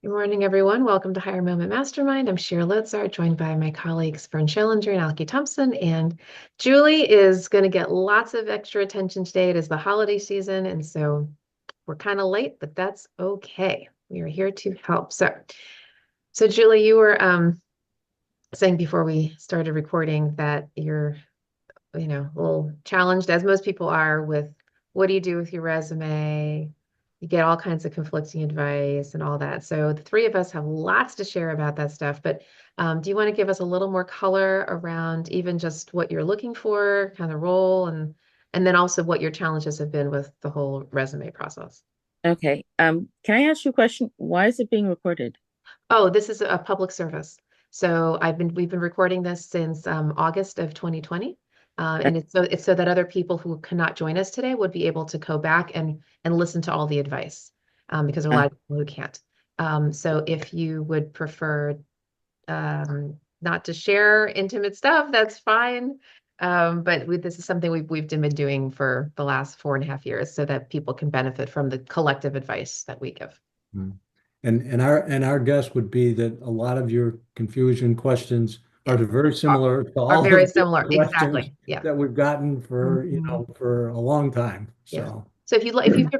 Good morning, everyone. Welcome to Higher Moment Mastermind. I'm Sheila Litzar, joined by my colleagues Fern Schellinger and Alki Thompson. And Julie is going to get lots of extra attention today. It is the holiday season, and so we're kind of late, but that's okay. We are here to help. So Julie, you were saying before we started recording that you're a little challenged, as most people are, with what do you do with your resume? You get all kinds of conflicting advice and all that. So the three of us have lots to share about that stuff. But do you want to give us a little more color around even just what you're looking for, kind of role, and then also what your challenges have been with the whole resume process? Okay. Can I ask you a question? Why is it being recorded? Oh, this is a public service. So we've been recording this since August of 2020. And it's so that other people who cannot join us today would be able to go back and listen to all the advice, because there are a Uh, lot of people who can't. So if you would prefer not to share intimate stuff, that's fine. But this is something we've been doing for the last 4.5 years so that people can benefit from the collective advice that we give. Mm. And our guess would be that a lot of your confusion questions are very Are similar to are all very of the similar. questions Exactly. Yeah. that we've gotten for, Mhm. for a long time. Yeah. So, So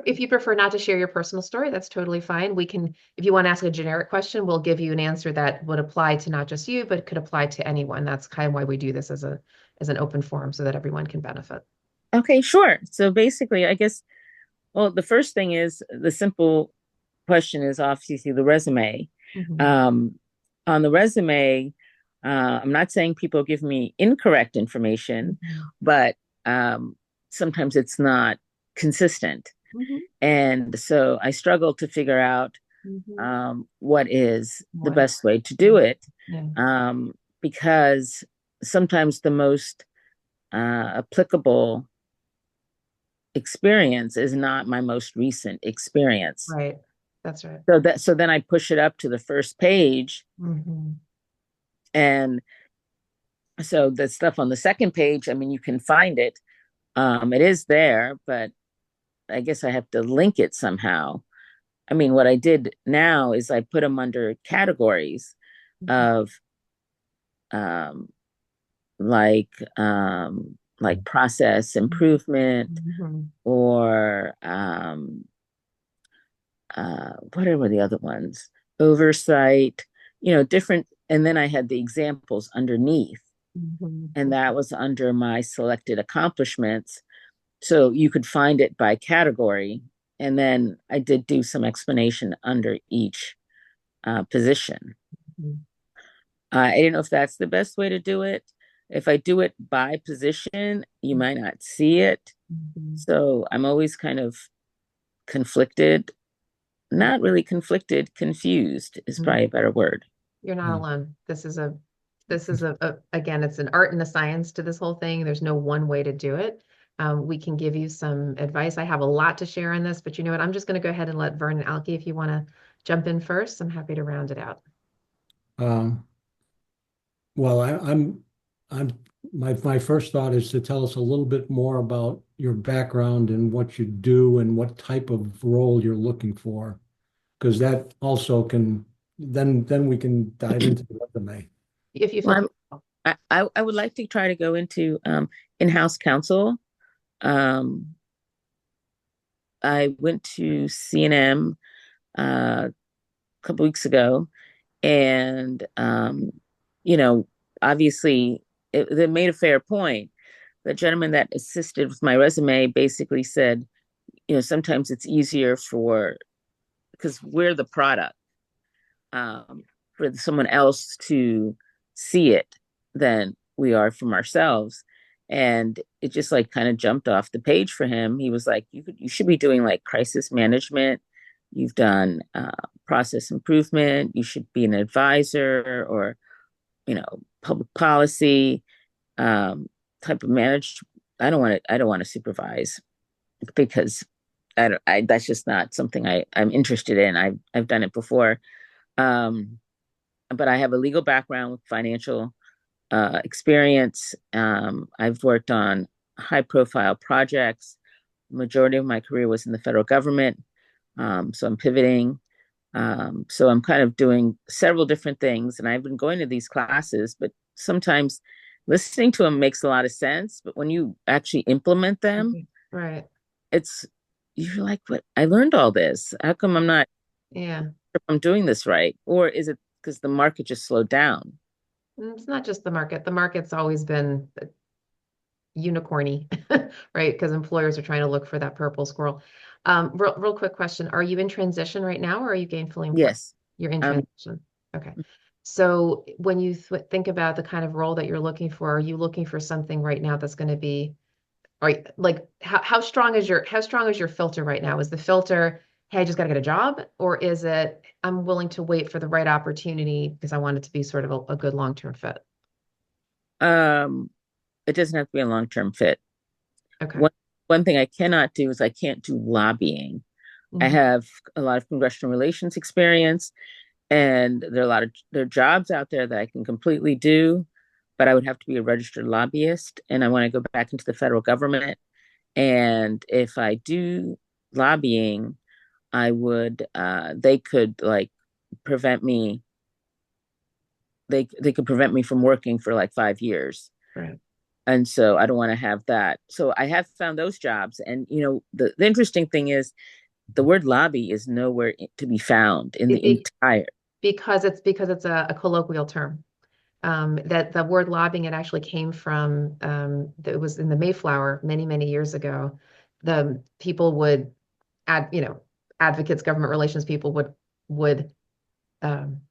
if you prefer not to share your personal story, that's totally fine. We can, if you want to ask a generic question, we'll give you an answer that would apply to not just you, but could apply to anyone. That's kind of why we do this as an open forum so that everyone can benefit. okay, sure. So basically, I guess, well, the first thing is the simple question is obviously the resume. Mhm. Um, on the resume, I'm not saying people give me incorrect information, Mhm. but sometimes it's not consistent. Mhm. And so I struggle to figure out Mhm. what is the What? best way to do it, Yeah. um, because sometimes the most applicable experience is not my most recent experience. Right. That's right. So then I push it up to the first page, Mhm. and so the stuff on the second page, I mean, you can find it. It is there, but I guess I have to link it somehow. I mean, what I did now is I put them under categories Mhm. of um, like like process improvement Mhm. or whatever the other ones, oversight, different. And then I had the examples underneath, Mhm. and that was under my selected accomplishments. So you could find it by category. And then I did do some explanation under each position. Mhm. I don't know if that's the best way to do it. If I do it by position, you might not see it. Mhm. So I'm always kind of conflicted, not really conflicted, confused is probably a Mhm. better word. You're not mm. alone. This is again, it's an art and a science to this whole thing. There's no one way to do it. We can give you some advice. I have a lot to share on this, but you know what? I'm just going to go ahead and let Vern and Alki, if you want to jump in first, I'm happy to round it out. um, well, I'm, my first thought is to tell us a little bit more about your background and what you do and what type of role you're looking for, because that also can, then we can dive into the resume. If you feel Well, comfortable. I would like to try to go into in-house counsel. Um, I went to C&M a couple weeks ago, and you know, obviously, they made a fair point. The gentleman that assisted with my resume basically said, sometimes it's easier for because we're the product, for someone else to see it than we are from ourselves. And it just like kind of jumped off the page for him. He was like, you should be doing like crisis management. You've done process improvement. You should be an advisor or, public policy um, type of manage. I don't want to supervise because that's just not something I'm interested in. I've done it before. Um, but I have a legal background with financial experience. I've worked on high profile projects. Majority of my career was in the federal government. So I'm pivoting. So I'm kind of doing several different things, and I've been going to these classes, but sometimes listening to them makes a lot of sense. But when you actually implement them, Mhm. Right. it's you're like, what? I learned all this. How come I'm not Yeah. if I'm doing this right? Or is it because the market just slowed down? It's not just the market. The market's always been unicorny, right? Because employers are trying to look for that purple squirrel. Real quick question. Are you in transition right now or are you gainfully employed? Yes. You're in Um, transition. Okay. So when you think about the kind of role that you're looking for, are you looking for something right now that's going to be, like how strong is your filter right now? Is the filter, hey, I just got to get a job, or is it I'm willing to wait for the right opportunity because I want it to be sort of a good long-term fit? um, it doesn't have to be a long-term fit. Okay. One one thing I cannot do is I can't do lobbying. I Mhm. have a lot of congressional relations experience, and there are jobs out there that I can completely do, but I would have to be a registered lobbyist, and I want to go back into the federal government. And if I do lobbying, I would they could like prevent me. They could prevent me from working for like 5 years. Right. And so I don't want to have that. So I have found those jobs. And the interesting thing is the word lobby is nowhere to be found in the It be, entire. because it's a colloquial term. That the word lobbying, it actually came from, it was in the Mayflower many, many years ago. The people would advocates, government relations people would um,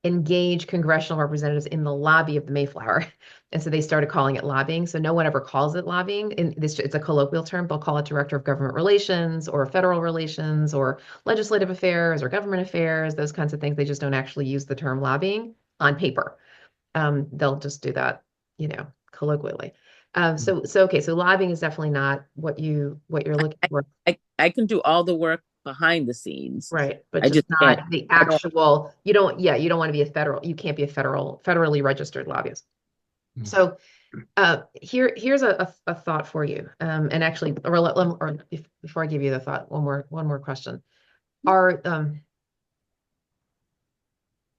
engage congressional representatives in the lobby of the Mayflower. And so they started calling it lobbying. So no one ever calls it lobbying. And it's a colloquial term. They'll call it director of government relations or federal relations or legislative affairs or government affairs, those kinds of things. They just don't actually use the term lobbying on paper. They'll just do that, colloquially. Okay, so lobbying is definitely not what you're looking I, for. I can do all the work behind the scenes. Right, but I just just can't. not the I don't. actual, you don't want to be you can't be a federally registered lobbyist. Mm. So here's a thought for you. And actually, before I give you the thought, one more question. Are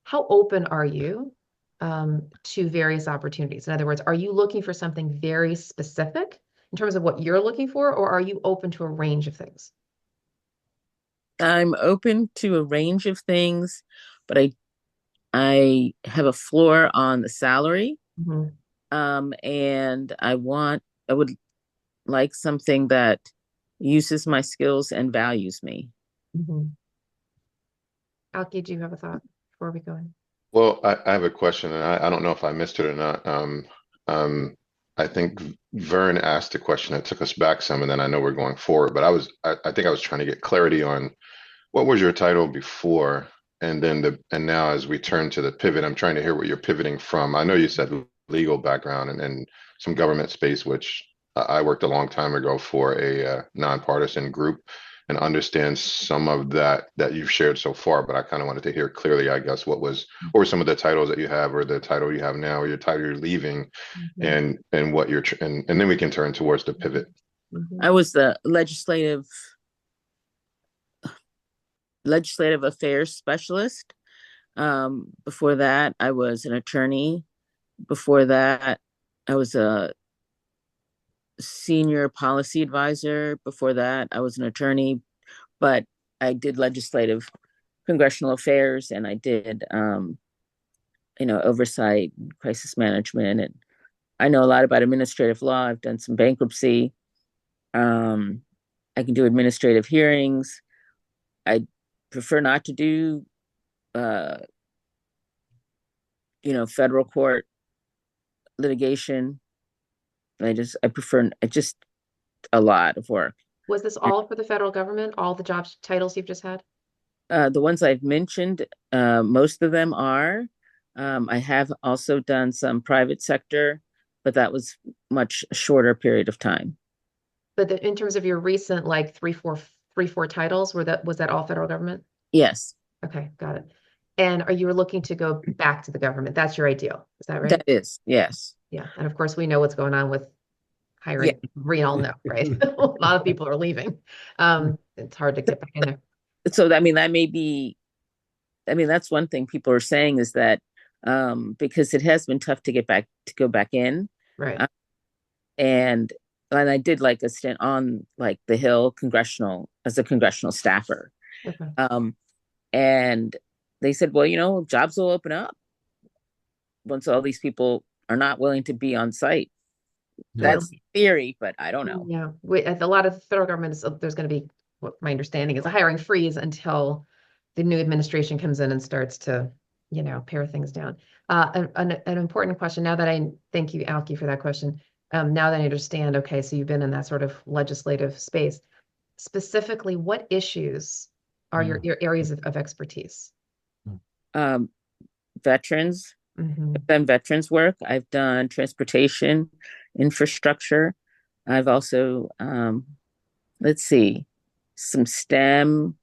How open are you to various opportunities? In other words, are you looking for something very specific in terms of what you're looking for, or are you open to a range of things? I'm open to a range of things, but I have a floor on the salary. Mhm, And I would like something that uses my skills and values me. mhm. Alki, do you have a thought before we go in? Well, I have a question, and I don't know if I missed it or not. Um, I think Vern asked a question that took us back some, and then I know we're going forward. But I think I was trying to get clarity on what was your title before, and then and now as we turn to the pivot, I'm trying to hear what you're pivoting from. I know you said legal background and some government space, which I worked a long time ago for a nonpartisan group and understand some of that you've shared so far. But I kind of wanted to hear clearly, I guess, what were some of the titles that you have, or the title you have now, or your title you're leaving, Mhm, and what you're and then we can turn towards the mhm, pivot. I mhm, was the legislative affairs specialist. Before that, I was an attorney. Before that, I was a senior policy advisor. Before that, I was an attorney, but I did legislative congressional affairs, and I did oversight, crisis management, and I know a lot about administrative law. I've done some bankruptcy. Um, I can do administrative hearings. I prefer not to do uh, federal court litigation. I prefer just a lot of work. Was this all for the federal government, all the job titles you've just had? The ones I've mentioned, most of them are. I have also done some private sector, but that was much shorter period of time. But in terms of your recent, like three, four titles, was that all federal government? Yes, Okay, got it. And are you looking to go back to the government? That's your ideal. Is that that right? is, yes. Yeah. And of course, we know what's going on with Yeah. hiring. We all know, right? A lot of people are leaving. It's hard to get back in there. So, I mean, that may be I mean, that's one thing people are saying is that because it has been tough to go back in. Right. Uh, and I did like a stint on like the Hill congressional as a congressional staffer. Okay. And they said, well, jobs will open up once all these people are not willing to be on site. Yeah. That's theory, but I don't know. Yeah, a lot of the federal government is there's going to be what my understanding is a hiring freeze until the new administration comes in and starts to, pare things down. An important question now that I thank you, Alki, for that question. Now that I understand, okay, so you've been in that sort of legislative space. Specifically, what issues are your areas of expertise? Um, Veterans, Hmm. I've done veterans work. I've done transportation, infrastructure. I've also, let's see, some STEM.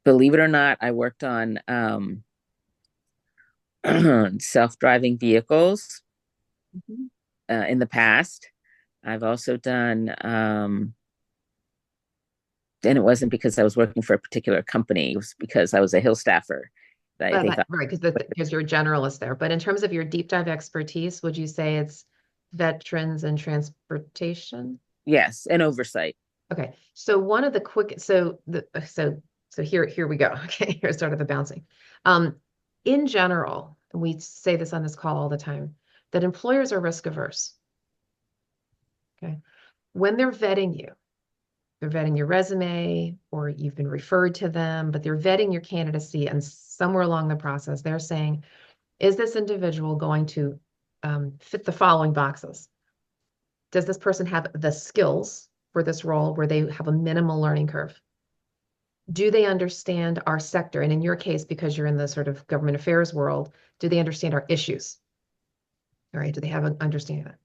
Believe it or not, I worked on self-driving vehicles in the past. I've also done, and it wasn't because I was working for a particular company. It was because I was a Hill staffer. That I think, Right, because you're a generalist there. But in terms of your deep dive expertise, would you say it's veterans and transportation? yes, and oversight. Okay, so one of the quick, so here we go. Okay, here's sort of the bouncing. In general, and we say this on this call all the time, that employers are risk averse. Okay, when they're vetting your resume, or you've been referred to them, but they're vetting your candidacy, and somewhere along the process, they're saying, is this individual going to fit the following boxes? Does this person have the skills for this role where they have a minimal learning curve? Do they understand our sector? And in your case, because you're in the sort of government affairs world, do they understand our issues? All right. Do they have an understanding of it?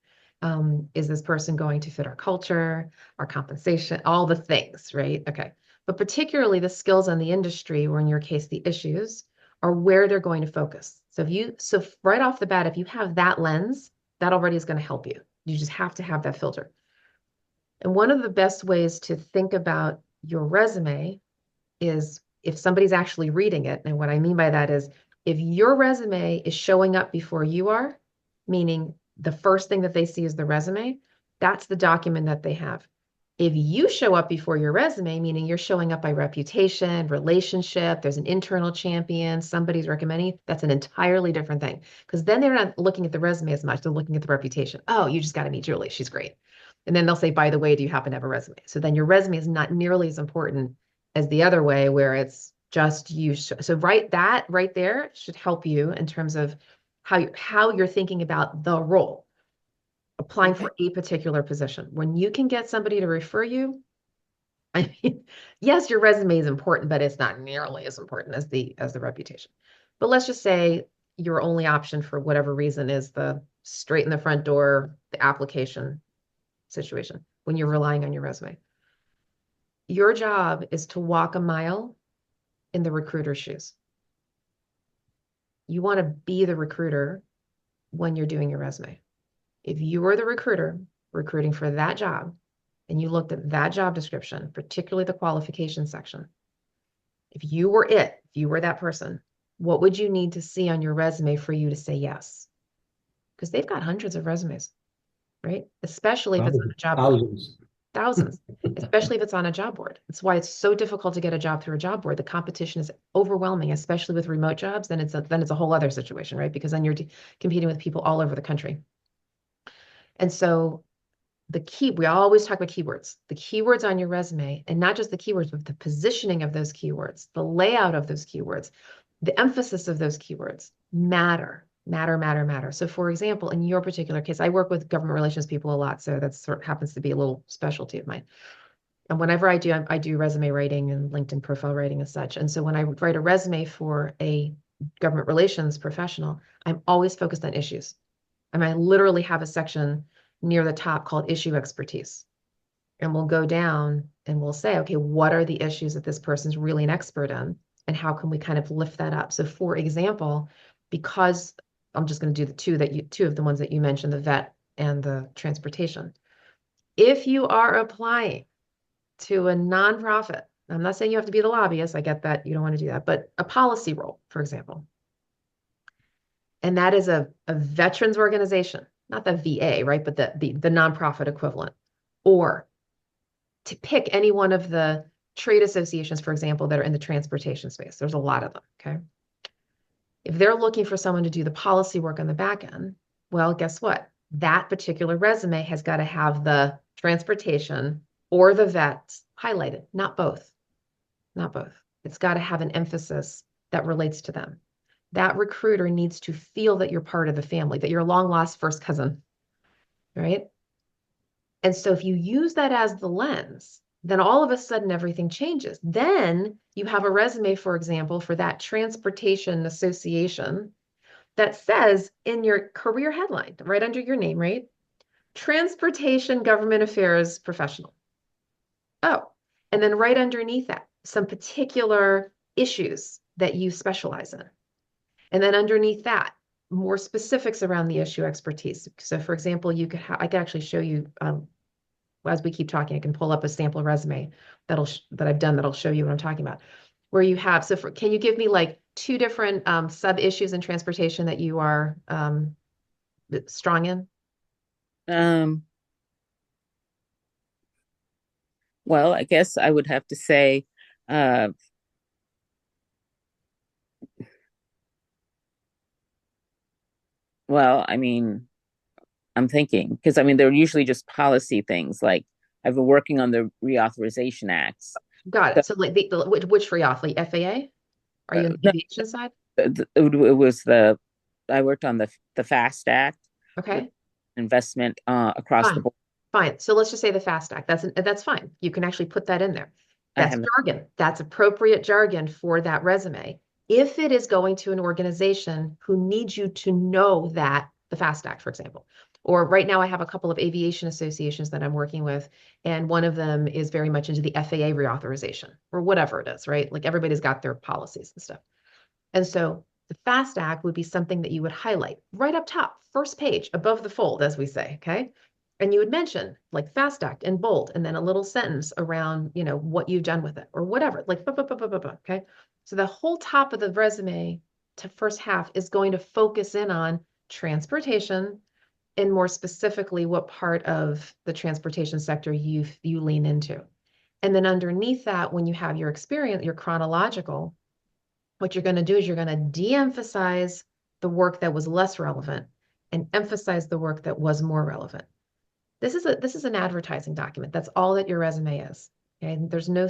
Is this person going to fit our culture, our compensation, all the things, right? Okay. But particularly the skills and the industry, or in your case, the issues, are where they're going to focus. So right off the bat, if you have that lens, that already is going to help you. You just have to have that filter. And one of the best ways to think about your resume is if somebody's actually reading it. And what I mean by that is if your resume is showing up before you are, meaning the first thing that they see is the resume, that's the document that they have. If you show up before your resume, meaning you're showing up by reputation, relationship, there's an internal champion, somebody's recommending, that's an entirely different thing. Because then they're not looking at the resume as much, they're looking at the reputation. Oh, you just got to meet Julie. She's great. And then they'll say, by the way, do you happen to have a resume? So then your resume is not nearly as important as the other way where it's just you. So that right there should help you in terms of how you're thinking about the role, applying Okay. for a particular position. When you can get somebody to refer you, I mean, yes, your resume is important, but it's not nearly as important as the reputation. But let's just say your only option for whatever reason is the straight in the front door, the application situation when you're relying on your resume. Your job is to walk a mile in the recruiter's shoes. You want to be the recruiter when you're doing your resume. If you were the recruiter recruiting for that job and you looked at that job description, particularly the qualification section, if you were if you were that person, what would you need to see on your resume for you to say yes? Because they've got hundreds of resumes, right? Especially if it's on a job board. Thousands. Thousands, especially if it's on a job board. That's why it's so difficult to get a job through a job board. The competition is overwhelming, especially with remote jobs. Then it's a whole other situation, right? Because then you're competing with people all over the country. And so we always talk about keywords, the keywords on your resume, and not just the keywords, but the positioning of those keywords, the layout of those keywords, the emphasis of those keywords matter. So for example, in your particular case, I work with government relations people a lot. So that sort of happens to be a little specialty of mine. And whenever I do resume writing and LinkedIn profile writing and such. And so when I write a resume for a government relations professional, I'm always focused on issues. I literally have a section near the top called issue expertise. And we'll go down and we'll say, okay, what are the issues that this person's really an expert in? And how can we kind of lift that up? So for example, because I'm just going to do two of the ones that you mentioned, the vet and the transportation. If you are applying to a nonprofit, I'm not saying you have to be the lobbyist. I get that you don't want to do that, but a policy role, for example. And that is a veterans organization, not the VA, right? But the nonprofit equivalent. Or to pick any one of the trade associations, for example, that are in the transportation space. There's a lot of them, okay? If they're looking for someone to do the policy work on the back end, well, guess what? That particular resume has got to have the transportation or the vets highlighted, not both, not both. It's got to have an emphasis that relates to them. That recruiter needs to feel that you're part of the family, that you're a long lost first cousin, right? And so if you use that as the lens, then all of a sudden everything changes. Then you have a resume, for example, for that transportation association that says in your career headline, right under your name, right? Transportation Government Affairs Professional. Oh, and then right underneath that, some particular issues that you specialize in. And then underneath that, more specifics around the issue expertise. So for example, I could actually show you as we keep talking, I can pull up a sample resume that I've done that'll show you what I'm talking about. Where you have, can you give me like two different sub issues in transportation that you are strong in? Well, I guess I would have to say, uh, well, I mean, I'm thinking because I mean they're usually just policy things. Like I've been working on the reauthorization acts. Got So, it. So like which FRIAF, like FAA? Are you on the no, aviation side? it was the I worked on the FAST Act, with Okay, investment across the fine, board. fine. So let's just say the FAST Act. That's fine. You can actually put that in there. I That's have jargon. That's appropriate jargon for that resume. If it is going to an organization who needs you to know that the FAST Act, for example, or right now I have a couple of aviation associations that I'm working with, and one of them is very much into the FAA reauthorization or whatever it is, right? Like everybody's got their policies and stuff. And so the FAST Act would be something that you would highlight right up top, first page, above the fold, as we say, okay? And you would mention like FAST Act in bold, and then a little sentence around, what you've done with it or whatever, like, okay? So the whole top of the resume to first half is going to focus in on transportation and more specifically what part of the transportation sector you lean into. And then underneath that, when you have your experience, your chronological, what you're going to do is you're going to de-emphasize the work that was less relevant and emphasize the work that was more relevant. This is an advertising document. That's all that your resume is. Okay. And there's no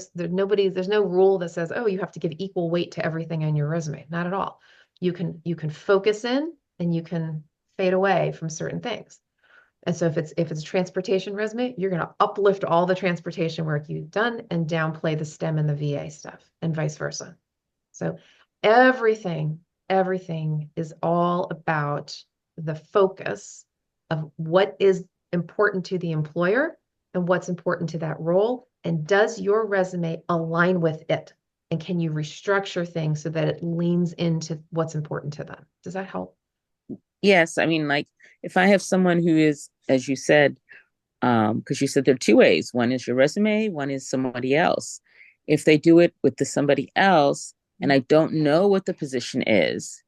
rule that says, oh, you have to give equal weight to everything on your resume. Not at all. You can focus in and you can fade away from certain things. And so if it's a transportation resume, you're going to uplift all the transportation work you've done and downplay the STEM and the VA stuff and vice versa. So everything, everything is all about the focus of what is important to the employer and what's important to that role. And does your resume align with it? And can you restructure things so that it leans into what's important to them? Does that help? Yes, I mean, like if I have someone who is, as you said, because you said there are two ways. One is your resume, one is somebody else. If they do it with the somebody else, and I don't know what the position is.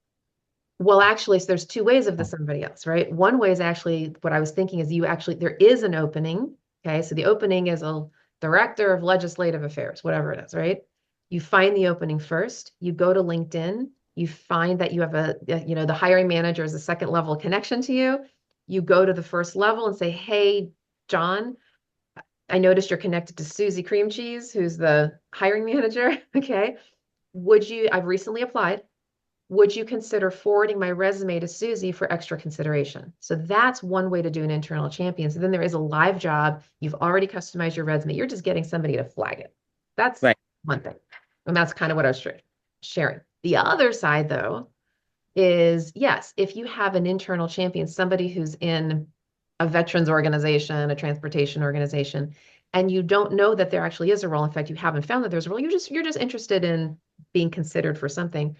Well, actually, so there's two ways of the somebody else, right? One way is actually what I was thinking is there is an opening. Okay. So the opening is a director of legislative affairs, whatever it is, right? You find the opening first, you go to LinkedIn, you find that you have the hiring manager is a second level connection to you. You go to the first level and say, hey, John, I noticed you're connected to Susie Cream Cheese, who's the hiring manager. Okay. I've recently applied. Would you consider forwarding my resume to Susie for extra consideration? So that's one way to do an internal champion. So then there is a live job. You've already customized your resume. You're just getting somebody to flag it. That's Right. one thing. And that's kind of what I was sharing. The other side, though, is yes, if you have an internal champion, somebody who's in a veterans organization, a transportation organization, and you don't know that there actually is a role. In fact, you haven't found that there's a role. You're just interested in being considered for something.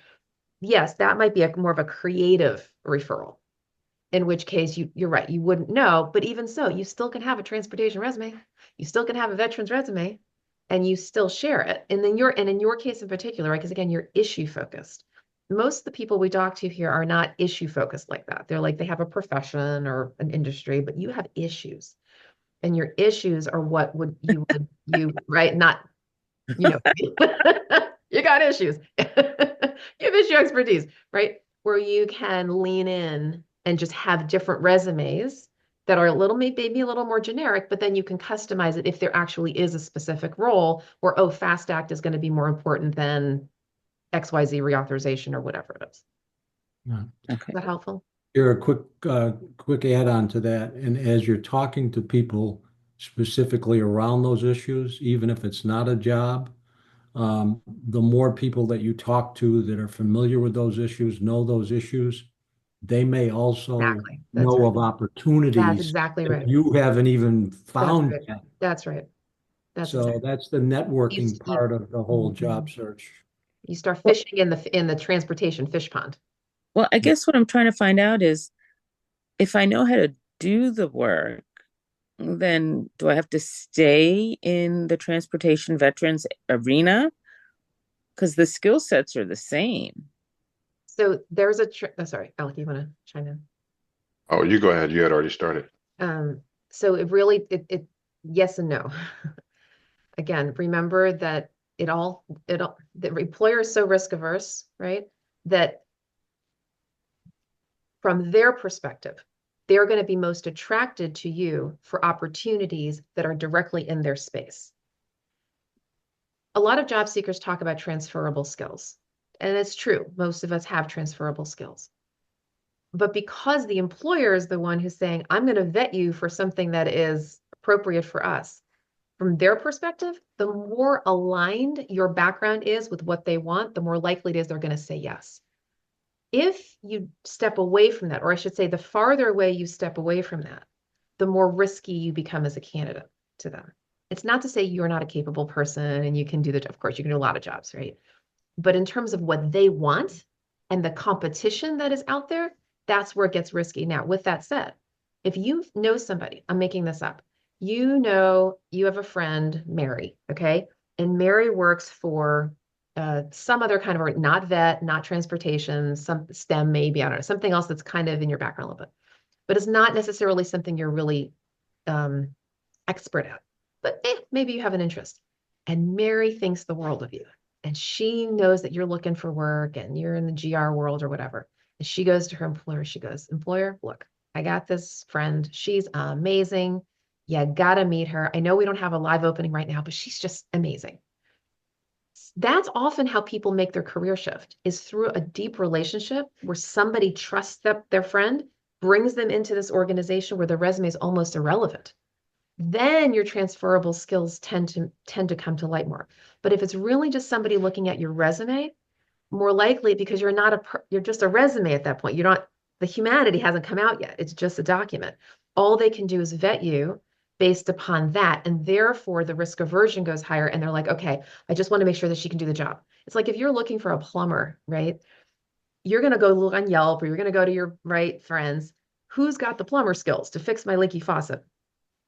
Yes, that might be more of a creative referral, in which case you're right, you wouldn't know. But even so, you still can have a transportation resume. You still can have a veteran's resume. and you still share it. And then in your case in particular, right? Because again, you're issue focused. Most of the people we talk to here are not issue focused like that. They're like they have a profession or an industry, but you have issues. And your issues are what would right? Not, you know, you got issues. You have issue expertise, right? Where you can lean in and just have different resumes that are a little, maybe a little more generic, but then you can customize it if there actually is a specific role where, oh, Fast Act is going to be more important than XYZ reauthorization or whatever it is. Yeah. Is that helpful? Here, a quick add-on to that. And as you're talking to people specifically around those issues, even if it's not a job, the more people that you talk to that are familiar with those issues, know those issues, they may also Exactly. That's know right. of That's opportunities exactly that right. you haven't even That's found right. yet. That's right. That's So exactly. that's the You, networking you, part of the whole job search. you start fishing in the transportation fish pond. Well, I guess what I'm trying to find out is if I know how to do the work, then do I have to stay in the transportation veterans arena? Because the skill sets are the same. So there's a, oh, sorry, Alec, you want to chime in? Oh, you go ahead. You had already started. Um, so it really, yes and no. Again, remember that the employer is so risk averse, right? That from their perspective, they're going to be most attracted to you for opportunities that are directly in their space. A lot of job seekers talk about transferable skills, and it's true. Most of us have transferable skills. But because the employer is the one who's saying, I'm going to vet you for something that is appropriate for us, from their perspective, the more aligned your background is with what they want, the more likely it is they're going to say yes. If you step away from that, or I should say, the farther away you step away from that, the more risky you become as a candidate to them. It's not to say you're not a capable person and you can do the, of course, you can do a lot of jobs, right? But in terms of what they want and the competition that is out there, that's where it gets risky. Now, with that said, if you know somebody, I'm making this up, you know, you have a friend, Mary, okay? And Mary works for some other kind of, not vet, not transportation, some STEM maybe, I don't know, something else that's kind of in your background a little bit, but it's not necessarily something you're really um, expert at. But maybe you have an interest. And Mary thinks the world of you. And she knows that you're looking for work and you're in the GR world or whatever. And she goes to her employer. She goes, employer, look, I got this friend. She's amazing. You gotta meet her. I know we don't have a live opening right now, but she's just amazing. That's often how people make their career shift is through a deep relationship where somebody trusts their friend, brings them into this organization where their resume is almost irrelevant. Then your transferable skills tend to come to light more. But if it's really just somebody looking at your resume, more likely because you're just a resume at that point. You're not, the humanity hasn't come out yet. It's just a document. All they can do is vet you based upon that. And therefore the risk aversion goes higher. And they're like, okay, I just want to make sure that she can do the job. It's like if you're looking for a plumber, right? You're going to go look on Yelp or you're going to go to your right friends. Who's got the plumber skills to fix my leaky faucet?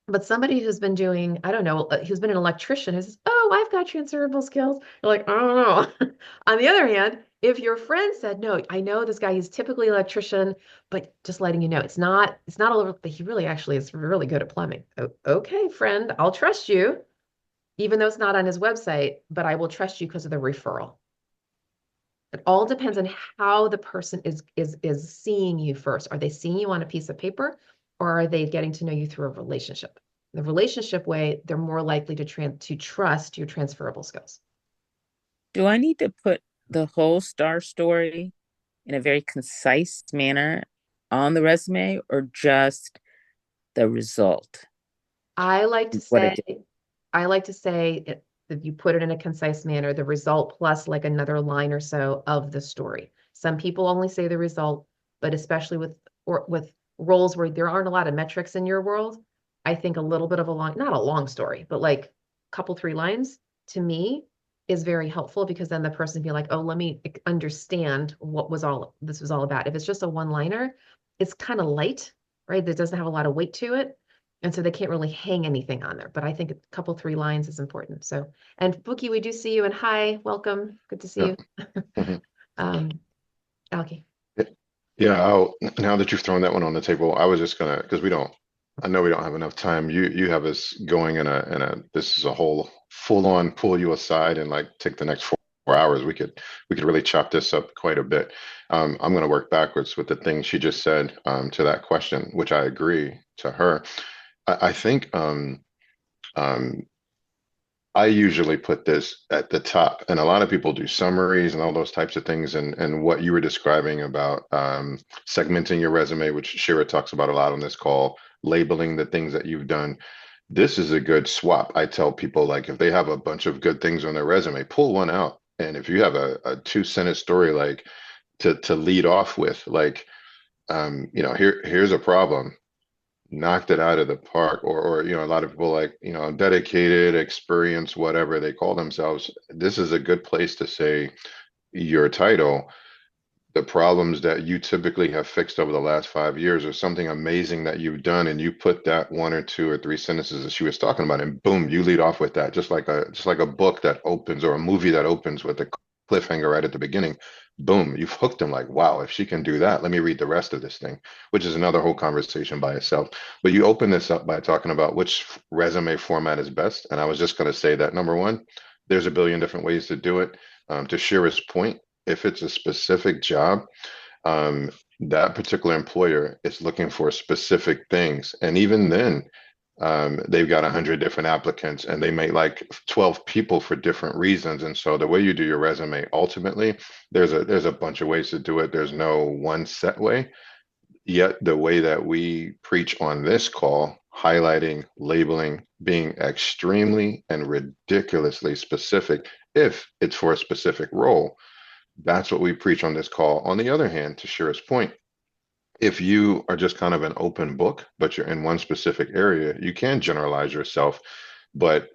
But somebody who's been doing, I don't know, who's been an electrician who says, oh, I've got transferable skills. You're like, I don't know. On the other hand, if your friend said, no, I know this guy, he's typically an electrician, but just letting you know, it's not all over, but he really actually is really good at plumbing. Okay, friend, I'll trust you, even though it's not on his website, but I will trust you because of the referral. It all depends on how the person is seeing you first. Are they seeing you on a piece of paper or are they getting to know you through a relationship? The relationship way, they're more likely to trust your transferable skills. Do I need to put the whole star story in a very concise manner on the resume or just the result? I like to What say, it did? that you put it in a concise manner, the result plus like another line or so of the story. Some people only say the result, but especially with roles where there aren't a lot of metrics in your world, I think a little bit of not a long story, but like a couple, 3 lines to me is very helpful because then the person can be like, oh, let me understand what this was all about. If it's just a one-liner, it's kind of light, right? That doesn't have a lot of weight to it. And so they can't really hang anything on there, but I think a couple, 3 lines is important. So, and Bookie, we do see you, and hi, welcome. Good to see Yeah. you. Mhm. Alki. Yeah, now that you've thrown that one on the table, I was just gonna, because I know we don't have enough time. You have us going this is a whole full on pull you aside and like take the next 4 hours. We could really chop this up quite a bit. I'm gonna work backwards with the things she just said to that question, which I agree to her. I think um, I usually put this at the top, and a lot of people do summaries and all those types of things. And what you were describing about segmenting your resume, which Shira talks about a lot on this call, labeling the things that you've done. This is a good swap. I tell people, like, if they have a bunch of good things on their resume, pull one out. And if you have a 2 sentence story, like to lead off with, like, here's a problem, knocked it out of the park, or a lot of people, like, dedicated, experience, whatever they call themselves. This is a good place to say your title, the problems that you typically have fixed over the last 5 years, or something amazing that you've done, and you put that 1 or 2 or 3 sentences that she was talking about, and boom, you lead off with that, just like a book that opens, or a movie that opens with a cliffhanger right at the beginning. Boom, you've hooked them, like, wow, if she can do that, let me read the rest of this thing, which is another whole conversation by itself. But you open this up by talking about which resume format is best, and I was just going to say that, number one, there's a billion different ways to do it. To Shira's point, if it's a specific job, um, that particular employer is looking for specific things. And even then, they've got 100 different applicants, and they may like 12 people for different reasons. And so the way you do your resume, ultimately, there's a bunch of ways to do it. There's no one set way. Yet the way that we preach on this call, highlighting, labeling, being extremely and ridiculously specific, if it's for a specific role, that's what we preach on this call. On the other hand, to Shira's point, if you are just kind of an open book, but you're in one specific area, you can generalize yourself, but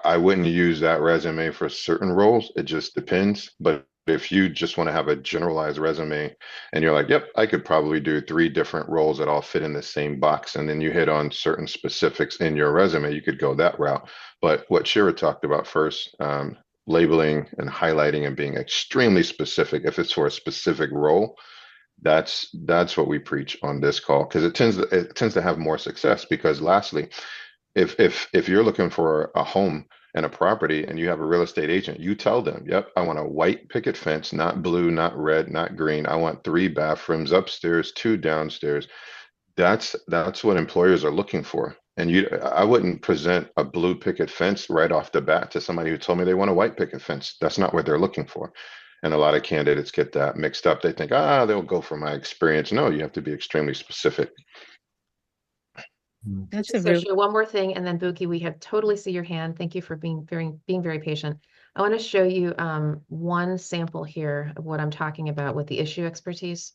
I wouldn't use that resume for certain roles. It just depends. But if you just want to have a generalized resume and you're like, yep, I could probably do 3 different roles that all fit in the same box, and then you hit on certain specifics in your resume, you could go that route. But what Shira talked about first, labeling and highlighting and being extremely specific, if it's for a specific role, that's what we preach on this call, because it tends to have more success. Because lastly, if you're looking for a home and a property, and you have a real estate agent, you tell them, yep, I want a white picket fence, not blue, not red, not green. I want 3 bathrooms upstairs, 2 downstairs. That's what employers are looking for. And I wouldn't present a blue picket fence right off the bat to somebody who told me they want a white picket fence. That's not what they're looking for. And a lot of candidates get that mixed up. They think, they'll go for my experience. No, you have to be extremely specific. That's a So really share one more thing, and then Buki, we have totally see your hand. Thank you for being very patient. I want to show you one sample here of what I'm talking about with the issue expertise.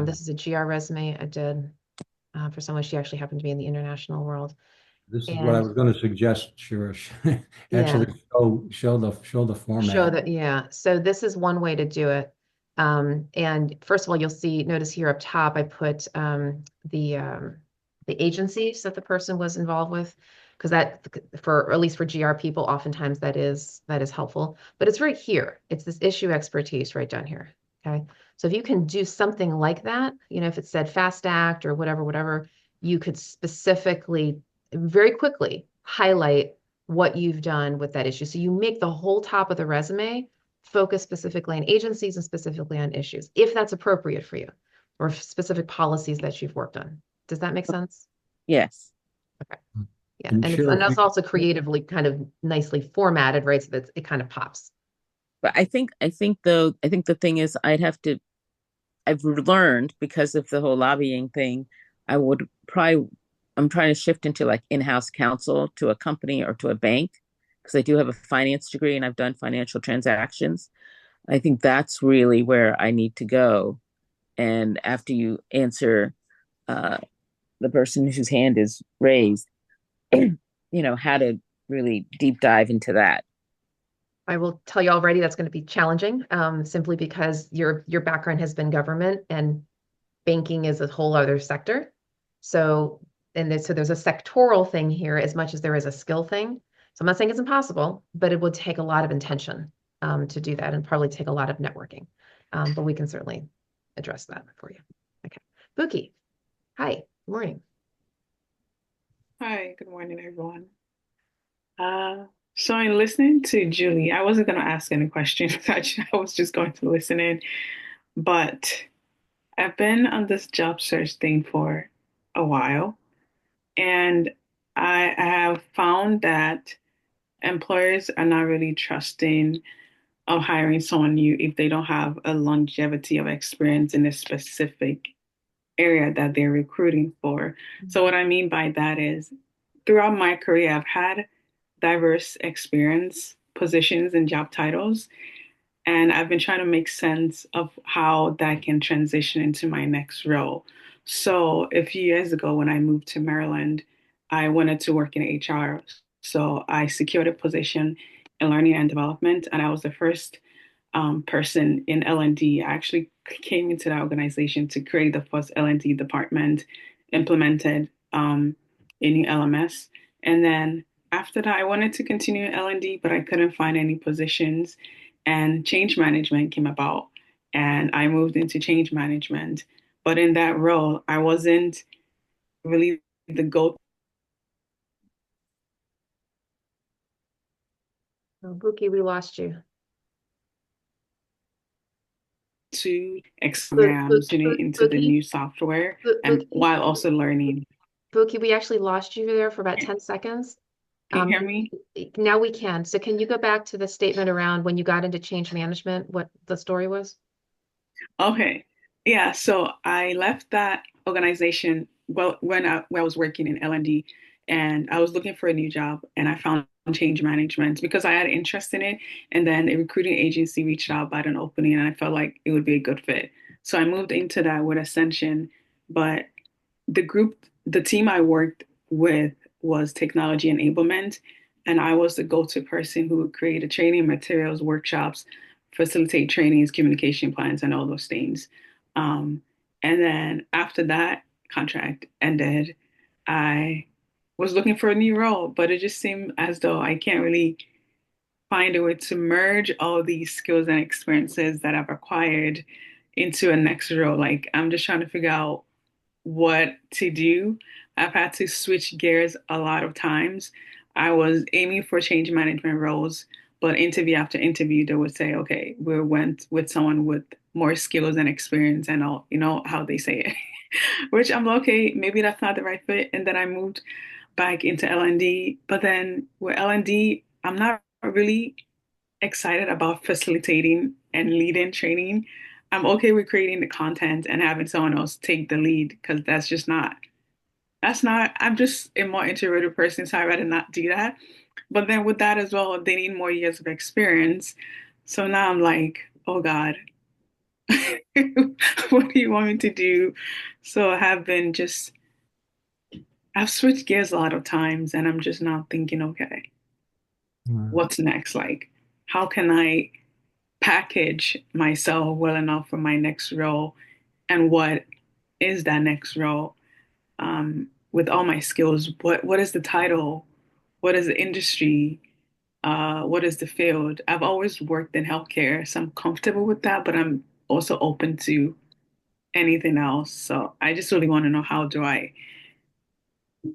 This is a GR resume I did for someone. She actually happened to be in the international world. This is what I And was going to suggest, sure. yeah, Actually, show the show format. that, yeah. So this is one way to do it. And first of all, notice here up top, I put the agencies that the person was involved with, because that, for, or at least for GR people, oftentimes that is helpful. But it's right here. It's this issue expertise right down here. Okay. So if you can do something like that, if it said Fast Act or whatever, you could specifically, very quickly highlight what you've done with that issue. So you make the whole top of the resume focus specifically on agencies and specifically on issues, if that's appropriate for you, or specific policies that you've worked on. Does that make sense? yes. Okay. Yeah. And And sure, that's also creatively kind of nicely formatted, right? So that it kind of pops. But I think the thing is, I've learned, because of the whole lobbying thing, I would probably, I'm trying to shift into like in-house counsel to a company or to a bank, because I do have a finance degree and I've done financial transactions. I think that's really where I need to go. And after you answer uh, the person whose hand is raised, how to really deep dive into that. I will tell you already that's going to be challenging, simply because your background has been government, and banking is a whole other sector. So so there's a sectoral thing here as much as there is a skill thing. So I'm not saying it's impossible, but it would take a lot of intention to do that and probably take a lot of networking. But we can certainly address that for you. Okay. Buki, hi, good morning. Hi, good morning, everyone. Uh, so in listening to Julie, I wasn't going to ask any questions. I was just going to listen in. But I've been on this job search thing for a while, and I have found that employers are not really trusting of hiring someone new if they don't have a longevity of experience in a specific area that they're recruiting for. So what I mean by that is throughout my career, I've had diverse experience, positions, and job titles. And I've been trying to make sense of how that can transition into my next role. So a few years ago, when I moved to Maryland, I wanted to work in HR. So I secured a position in learning and development, and I was the first person in L&D. I actually came into that organization to create the first L&D department, implemented a new LMS. And then after that, I wanted to continue L&D, but I couldn't find any positions. And change management came about, and I moved into change management. But in that role, I wasn't really the go Oh, Buki, we lost you. to Bu- Bu- exams, Bu- into the Buki, new software, and Buki, while also learning. Buki, we actually lost you there for about 10 seconds. Can you hear me? Now we can. So can you go back to the statement around when you got into change management, what the story was? Okay. Yeah, so I left that organization well when I was working in L&D, and I was looking for a new job, and I found change management because I had interest in it, and then a recruiting agency reached out about an opening, and I felt like it would be a good fit. So I moved into that with Ascension, but the team I worked with was technology enablement, and I was the go-to person who would create the training materials, workshops, facilitate trainings, communication plans, and all those things. Um, and then after that contract ended, I was looking for a new role, but it just seemed as though I can't really find a way to merge all these skills and experiences that I've acquired into a next role. Like I'm just trying to figure out what to do. I've had to switch gears a lot of times. I was aiming for change management roles, but interview after interview, they would say, okay, we went with someone with more skills and experience and all, how they say it, which I'm like, okay, maybe that's not the right fit. And then I moved back into L&D. But then with L&D, I'm not really excited about facilitating and leading training. I'm okay with creating the content and having someone else take the lead because I'm just a more introverted person, so I'd rather not do that. But then with that as well, they need more years of experience. So now I'm like, oh God, what do you want me to do? So I've switched gears a lot of times and I'm just now thinking, okay, Right. what's next? Like, how can I package myself well enough for my next role, and what is that next role, with all my skills? What is the title? What is the industry? What is the field? I've always worked in healthcare, so I'm comfortable with that, but I'm also open to anything else. So I just really want to know, how do I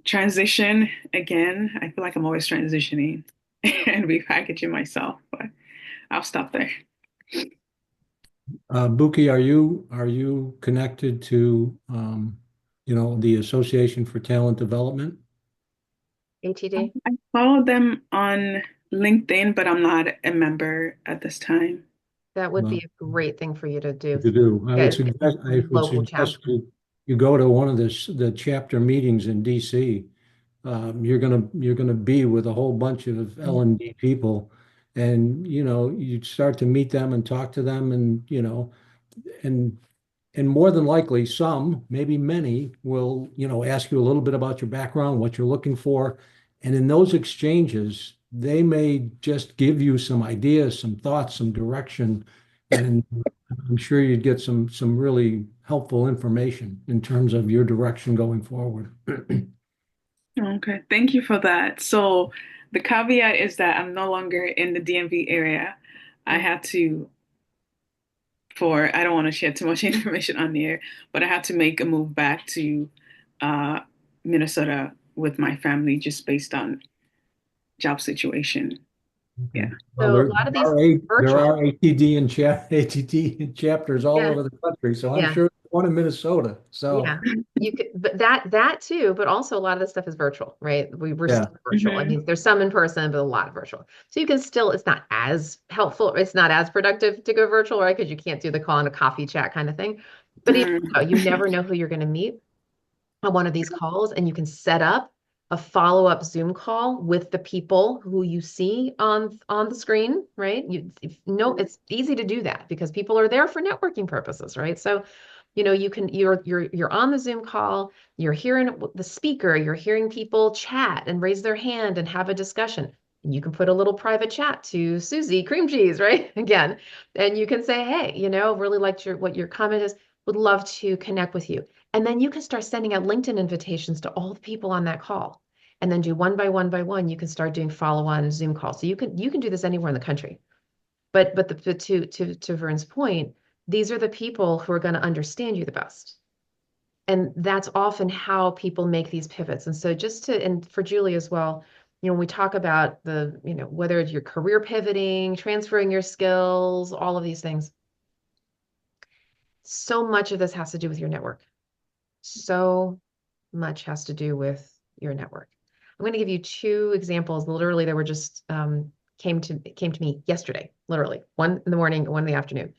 transition again? I feel like I'm always transitioning and repackaging myself, but I'll stop there. Buki, are you connected to the Association for Talent Development? ATD? I follow them on LinkedIn, but I'm not a member at this time. That would be Well, a great thing for you to do. to do. Get I would local suggest chapter. you go to one of the chapter meetings in DC. You're gonna be with a whole bunch of L&D people, and you start to meet them and talk to them, and and more than likely some, maybe many, will ask you a little bit about your background, what you're looking for, and in those exchanges, they may just give you some ideas, some thoughts, some direction, and I'm sure you'd get some really helpful information in terms of your direction going forward. Okay, thank you for that. So the caveat is that I'm no longer in the DMV area. I had to, I don't want to share too much information on the air, but I had to make a move back to uh, Minnesota with my family just based on job situation. Yeah. Okay. Well, So a lot of these there virtual. are ATD and ATT chapters all Yeah. over the country, so I'm Yeah. sure there's one in Minnesota. So Yeah, you could, but that too, but also a lot of this stuff is virtual, right? We're yeah, still virtual. I Hmm. mean, there's some in person, but a lot of virtual. So you can still, it's not as helpful, it's not as productive to go virtual, right? Because you can't do the call and a coffee chat kind of thing. But even so, you never know who you're going to meet on one of these calls, and you can set up a follow-up Zoom call with the people who you see on the screen, right? It's easy to do that because people are there for networking purposes, right? So you're on the Zoom call, you're hearing the speaker, you're hearing people chat and raise their hand and have a discussion. And you can put a little private chat to Susie Cream Cheese, right? Again, and you can say, hey, really liked what your comment is, would love to connect with you. And then you can start sending out LinkedIn invitations to all the people on that call. And then do one by one by one, you can start doing follow-on Zoom calls. So you can do this anywhere in the country. But to Vern's point, these are the people who are going to understand you the best. And that's often how people make these pivots. And so and for Julie as well, when we talk about whether it's your career pivoting, transferring your skills, all of these things, so much of this has to do with your network. So much has to do with your network. I'm going to give you two examples. Literally, they were just came to me yesterday. Literally, one in the morning, one in the afternoon.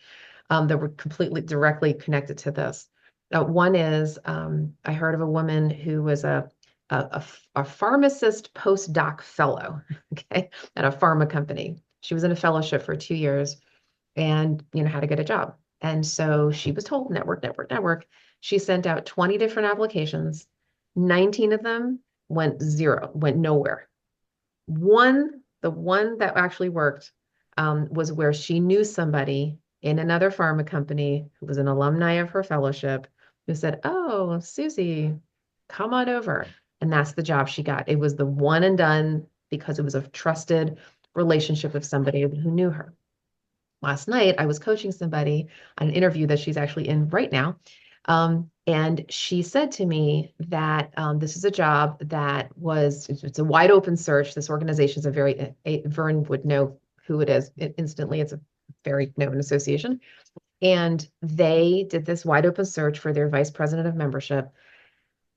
That were completely directly connected to this. One is I heard of a woman who was a pharmacist postdoc fellow, okay, at a pharma company. She was in a fellowship for 2 years and how to get a job. And so she was told network, network, network. She sent out 20 different applications. 19 of them went nowhere. The one that actually worked was where she knew somebody in another pharma company who was an alumni of her fellowship who said, "Oh, Susie, come on over." And that's the job she got. It was the one and done because it was a trusted relationship with somebody who knew her. Last night, I was coaching somebody on an interview that she's actually in right now. And she said to me that this is a job that it's a wide open search. This organization is Vern would know who it is instantly. It's a very known association. And they did this wide open search for their vice president of membership.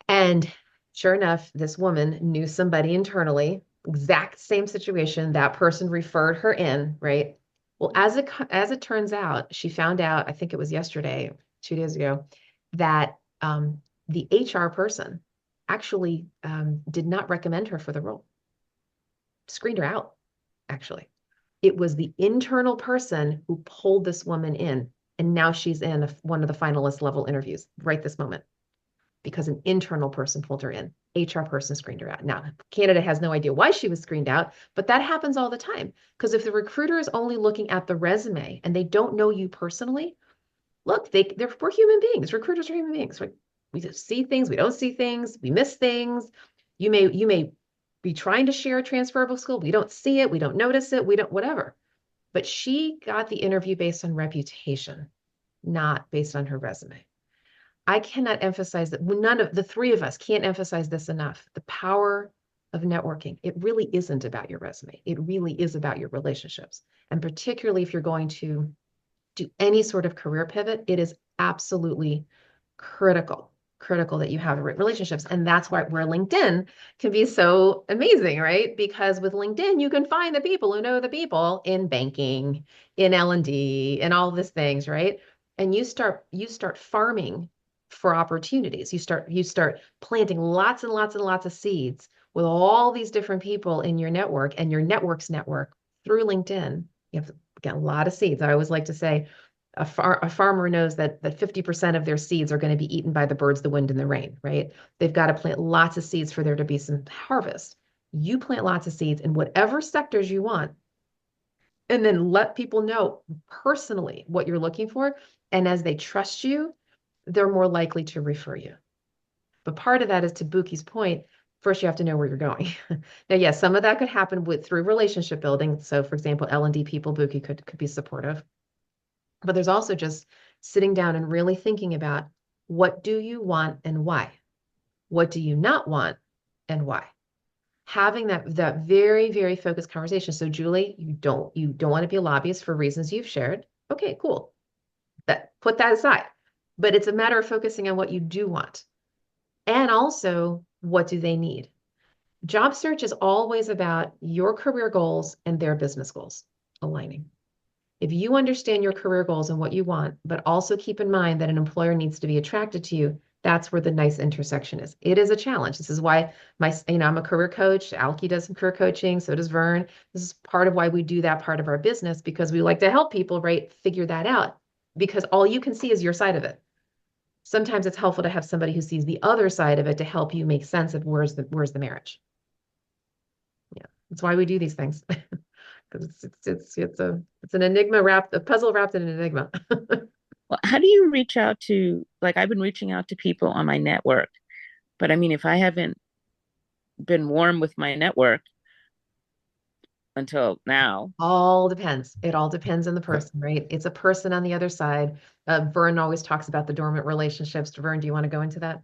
And sure enough, this woman knew somebody internally, exact same situation. That person referred her in, right? Well, as it turns out, she found out, I think it was yesterday, 2 days ago, that the HR person actually did not recommend her for the role, screened her out, actually. It was the internal person who pulled this woman in, and now she's in one of the finalist level interviews right this moment because an internal person pulled her in. HR person screened her out. Now, Canada has no idea why she was screened out, but that happens all the time. Because if the recruiter is only looking at the resume and they don't know you personally, look, we're human beings. Recruiters are human beings. We just see things, we don't see things, we miss things. You may be trying to share a transferable skill. We don't see it, we don't notice it, we don't, whatever. But she got the interview based on reputation, not based on her resume. I cannot emphasize that. None of the three of us can't emphasize this enough. The power of networking. It really isn't about your resume. It really is about your relationships. And particularly if you're going to do any sort of career pivot, it is absolutely critical that you have relationships. And that's where LinkedIn can be so amazing, right? Because with LinkedIn, you can find the people who know the people in banking, in L&D, and all these things, right? And you start farming for opportunities. You start planting lots and lots and lots of seeds with all these different people in your network and your network's network through LinkedIn. You have to get a lot of seeds. I always like to say a farmer knows that 50% of their seeds are going to be eaten by the birds, the wind, and the rain, right? They've got to plant lots of seeds for there to be some harvest. You plant lots of seeds in whatever sectors you want, and then let people know personally what you're looking for. And as they trust you, they're more likely to refer you. But part of that is to Buki's point. first you have to know where you're going. Now, yes, some of that could happen through relationship building. So, for example, L&D people, Buki could be supportive. But there's also just sitting down and really thinking about what do you want and why? What do you not want and why? Having that very, very focused conversation. So, Julie, you don't want to be a lobbyist for reasons you've shared. Okay, cool. Put that aside. But it's a matter of focusing on what you do want. And also, what do they need? Job search is always about your career goals and their business goals aligning. If you understand your career goals and what you want, but also keep in mind that an employer needs to be attracted to you, that's where the nice intersection is. It is a challenge. This is why I'm a career coach. Alki does some career coaching. So does Vern. This is part of why we do that part of our business, because we like to help people, right, figure that out, because all you can see is your side of it. Sometimes it's helpful to have somebody who sees the other side of it to help you make sense of where's the marriage. Yeah, that's why we do these things. Because it's an enigma wrapped, a puzzle wrapped in an enigma. Well, how do you reach out to, like, I've been reaching out to people on my network, but I mean, if I haven't been warm with my network until now. All depends. It all depends on the person, right? It's a person on the other side. Vern always talks about the dormant relationships. Vern, do you want to go into that?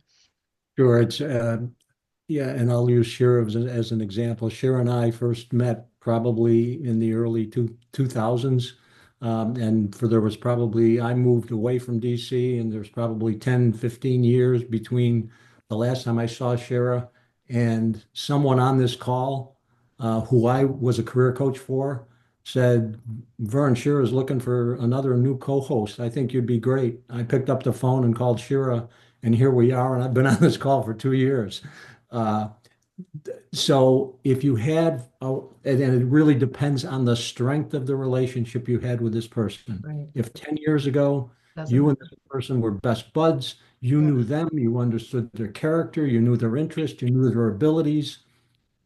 Sure, it's yeah, and I'll use Shira as an example. Shira and I first met probably in the early 2000s. And for there was probably, I moved away from DC, and there's probably 10, 15 years between the last time I saw Shira and someone on this call, who I was a career coach for, said, Vern, Shira is looking for another new co-host. I think you'd be great. I picked up the phone and called Shira, and here we are, and I've been on this call for 2 years. Uh, so if you had, and it really depends on the strength of the relationship you had with this person. Right. If 10 years ago, Doesn't you matter. and this person were best buds, you Yeah. knew them, you understood their character, you knew their interests, you knew their abilities,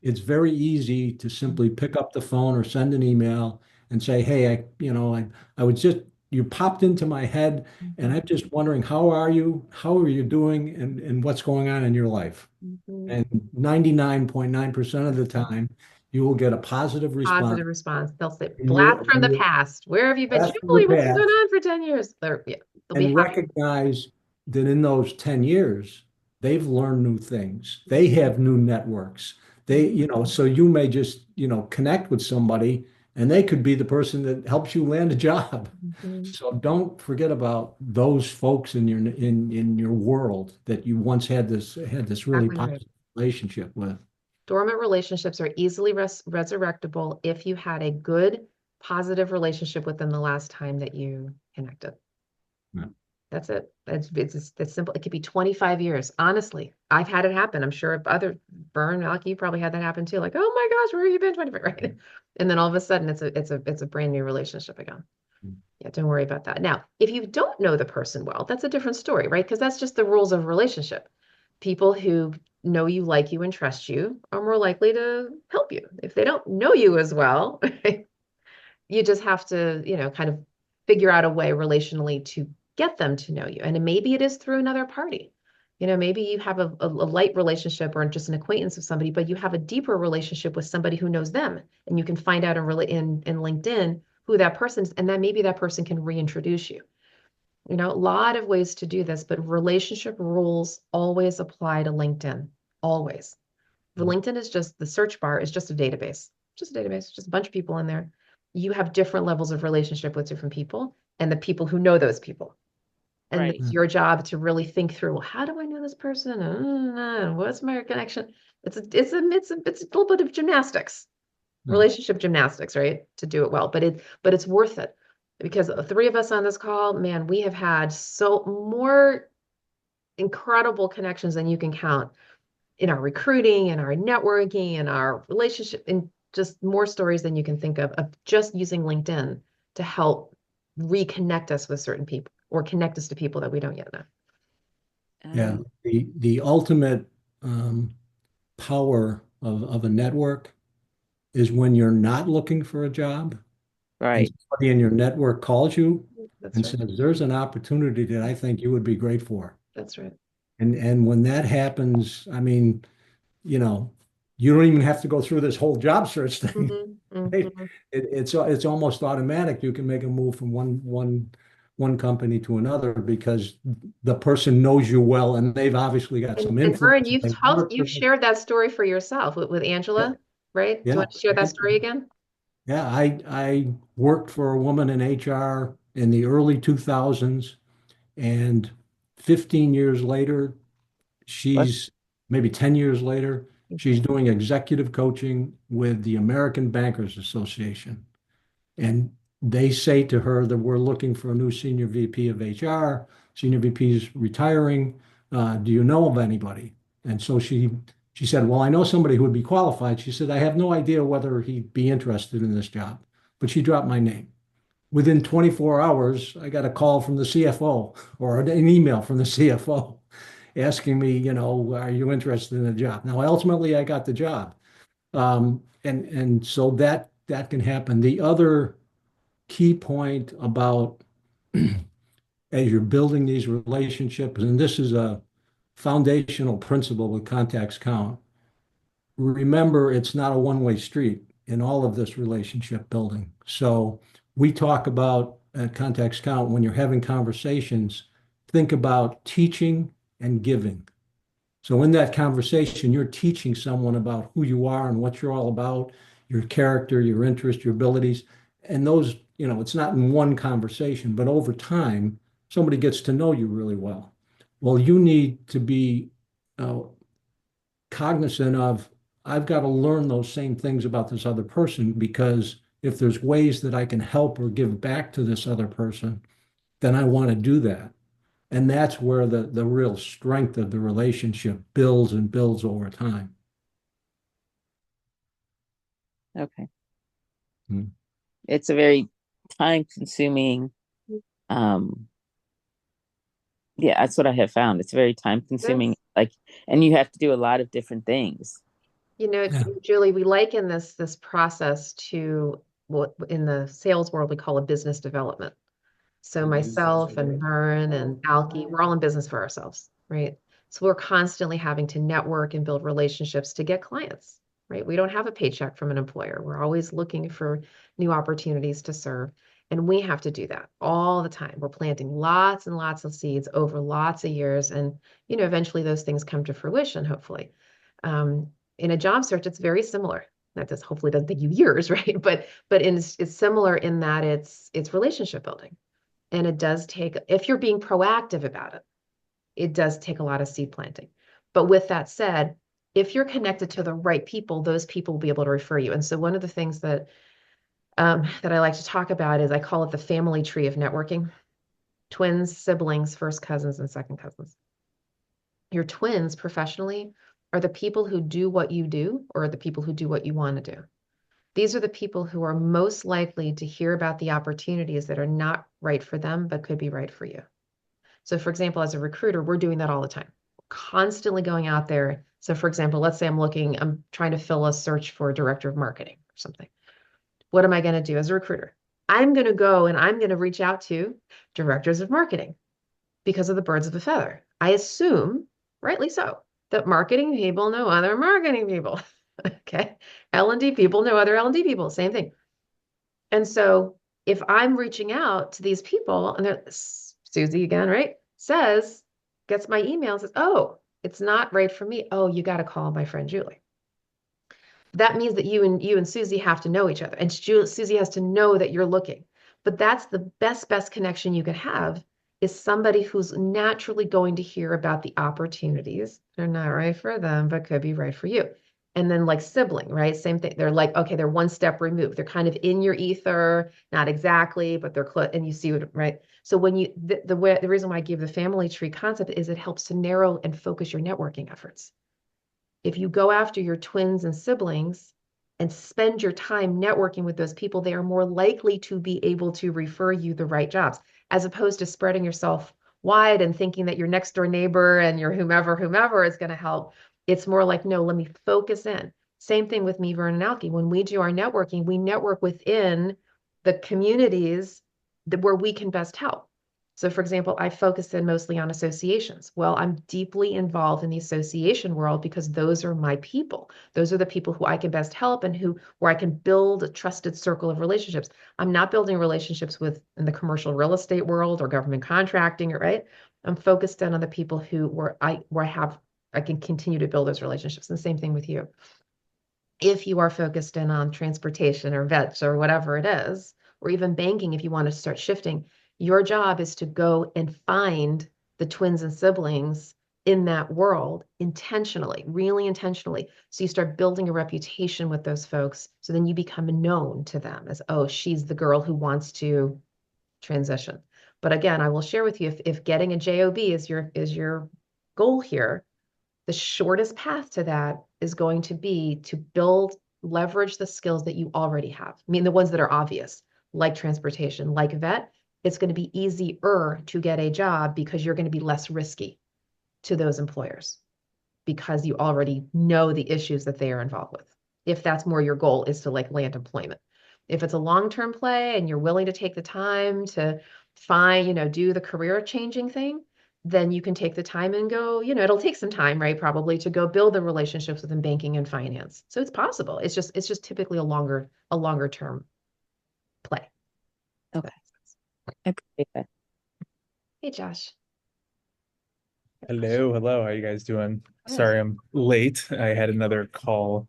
it's very easy to simply pick up the phone or send an email and say, hey, I was just, you popped into my head, and Mhm. I'm just wondering, how are you? How are you doing? And what's going on in your life? Mhm. And 99.9% of the time, you will get a positive response. Positive response. They'll say, And blast you'll from the past. Where have you been? ask for the Julie, what's been going past on for 10 years? Yeah, they'll be and happy. recognize that in those 10 years, they've learned new things. They have new networks. So you may just, connect with somebody, and they could be the person that helps you land a job. Mhm. So don't forget about those folks in your world that you once had this really Exactly right. positive relationship with. Dormant relationships are easily resurrectable if you had a good, positive relationship with them the last time that you connected. Yeah. That's it. It's simple. It could be 25 years. Honestly, I've had it happen. I'm sure if other Vern, Alki, you probably had that happen too. Like, oh my gosh, where have you been 25, right? And then all of a sudden it's a brand new relationship again. Yeah, don't worry about that. Now, if you don't know the person well, that's a different story, right? Because that's just the rules of relationship. People who know you, like you, and trust you are more likely to help you. If they don't know you as well, you just have to, kind of figure out a way relationally to get them to know you. And maybe it is through another party. Maybe you have a light relationship or just an acquaintance of somebody, but you have a deeper relationship with somebody who knows them. And you can find out in LinkedIn who that person is, and then maybe that person can reintroduce you. A lot of ways to do this, but relationship rules always apply to LinkedIn. Always. LinkedIn is just the search bar is just a database, just a bunch of people in there. You have different levels of relationship with different people and the people who know those people. And Right. it's your job to really think through, well, how do I know this person? What's my connection? It's a little bit of gymnastics, Yeah. relationship gymnastics, right? To do it well, but it's worth it because the three of us on this call, man, we have had so more incredible connections than you can count in our recruiting and our networking and our relationship and just more stories than you can think of just using LinkedIn to help reconnect us with certain people or connect us to people that we don't yet know. Yeah. Um, The ultimate power of a network is when you're not looking for a job and right. somebody in your network calls you That's and right. says, there's an opportunity that I think you would be great for. That's right. And when that happens, I mean, you know, you don't even have to go through this whole job search thing. Mhm, Right? mhm. It's almost automatic. You can make a move from one company to another because the person knows you well and they've obviously got some And Vern, influence. And they've worked you've with it. shared that story for yourself with Yeah, Angela, right? Do you yeah, want to share that story again? yeah. I worked for a woman in HR in the early 2000s, and 15 years later, What? she's maybe 10 years later, she's doing executive coaching with the American Bankers Association. And they say to her that we're looking for a new senior VP of HR. Senior VP is retiring. Do you know of anybody? And so she said, well, I know somebody who would be qualified. She said, I have no idea whether he'd be interested in this job, but she dropped my name. Within 24 hours, I got a call from the CFO or an email from the CFO asking me, are you interested in the job? Now, ultimately, I got the job. And so that can happen. The other key point about as you're building these relationships, and this is a foundational principle with contacts count. Remember, it's not a one-way street in all of this relationship building. So we talk about contacts count when you're having conversations, think about teaching and giving. So in that conversation, you're teaching someone about who you are and what you're all about, your character, your interest, your abilities. And those, it's not in one conversation, but over time, somebody gets to know you really well. Well, you need to be uh, cognizant of, I've got to learn those same things about this other person because if there's ways that I can help or give back to this other person, then I want to do that. And that's where the real strength of the relationship builds and builds over time. Okay. Mm. It's a very time consuming, um, yeah, that's what I have found. It's very time consuming, Yes. like, and you have to do a lot of different things. Yeah. Julie, we liken this process to what in the sales world we call a business development. So myself and Vern and Alki, we're all in business for ourselves, right? So we're constantly having to network and build relationships to get clients, right? We don't have a paycheck from an employer. We're always looking for new opportunities to serve. And we have to do that all the time. We're planting lots and lots of seeds over lots of years. And, eventually those things come to fruition, hopefully. In a job search, it's very similar. That does hopefully doesn't take you years, right? But it's similar in that it's relationship building. And it does take, if you're being proactive about it, it does take a lot of seed planting. But with that said, if you're connected to the right people, those people will be able to refer you. And so one of the things that I like to talk about is I call it the family tree of networking: twins, siblings, first cousins, and second cousins. Your twins professionally are the people who do what you do or the people who do what you want to do. These are the people who are most likely to hear about the opportunities that are not right for them, but could be right for you. So for example, as a recruiter, we're doing that all the time, constantly going out there. So for example, let's say I'm trying to fill a search for a director of marketing or something. What am I going to do as a recruiter? I'm going to go and I'm going to reach out to directors of marketing because of the birds of a feather. I assume, rightly so, that marketing people know other marketing people. Okay. L&D people know other L&D people, same thing. And so if I'm reaching out to these people and Susie again, right, gets my email and says, oh, it's not right for me. Oh, you got to call my friend Julie. That means that you and Susie have to know each other. And Susie has to know that you're looking. But that's the best connection you can have is somebody who's naturally going to hear about the opportunities. They're not right for them, but could be right for you. And then like sibling, right? Same thing. They're like, okay, they're one step removed. They're kind of in your ether, not exactly, but they're close, and you see what, right? So when the reason why I give the family tree concept is it helps to narrow and focus your networking efforts. If you go after your twins and siblings and spend your time networking with those people, they are more likely to be able to refer you the right jobs, as opposed to spreading yourself wide and thinking that your next door neighbor and your whomever is going to help. It's more like, no, let me focus in. Same thing with me, Vern and Alki. When we do our networking, we network within the communities where we can best help. So for example, I focus in mostly on associations. Well, I'm deeply involved in the association world because those are my people. Those are the people who I can best help and where I can build a trusted circle of relationships. I'm not building relationships with in the commercial real estate world or government contracting, right? I'm focused in on the people where I can continue to build those relationships. And the same thing with you. If you are focused in on transportation or vets or whatever it is, or even banking, if you want to start shifting, your job is to go and find the twins and siblings in that world intentionally, really intentionally. So you start building a reputation with those folks. So then you become known to them as, oh, she's the girl who wants to transition. But again, I will share with you if getting a job is your goal here, the shortest path to that is going to be to leverage the skills that you already have. I mean, the ones that are obvious, like transportation, like vet, it's going to be easier to get a job because you're going to be less risky to those employers because you already know the issues that they are involved with. If that's more your goal is to like land employment. If it's a long-term play and you're willing to take the time to find, do the career changing thing, then you can take the time and go, it'll take some time, right? Probably to go build the relationships within banking and finance. So it's possible. It's just typically a longer term play. Okay. I appreciate that. Hey, Josh. Hello, hello. How you guys doing? Good. Sorry, I'm late. I had another call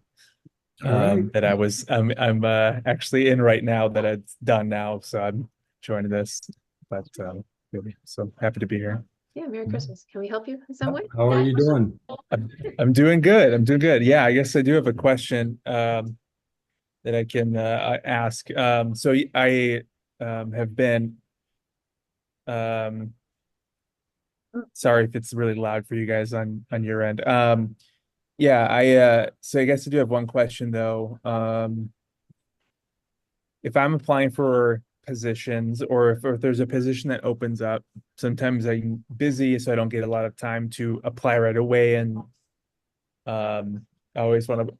All right. that I'm actually in right now that it's done now, so I'm joining this. But so happy to be here. Yeah, Merry Christmas. Can we help you in some way? How are you doing? I'm doing good. I'm doing good. Yeah, I guess I do have a question that I can ask. So I have been sorry if it's really loud for you guys on your end. Yeah, so I guess I do have one question though. If I'm applying for positions or if there's a position that opens up, sometimes I'm busy, so I don't get a lot of time to apply right away. And I always want to,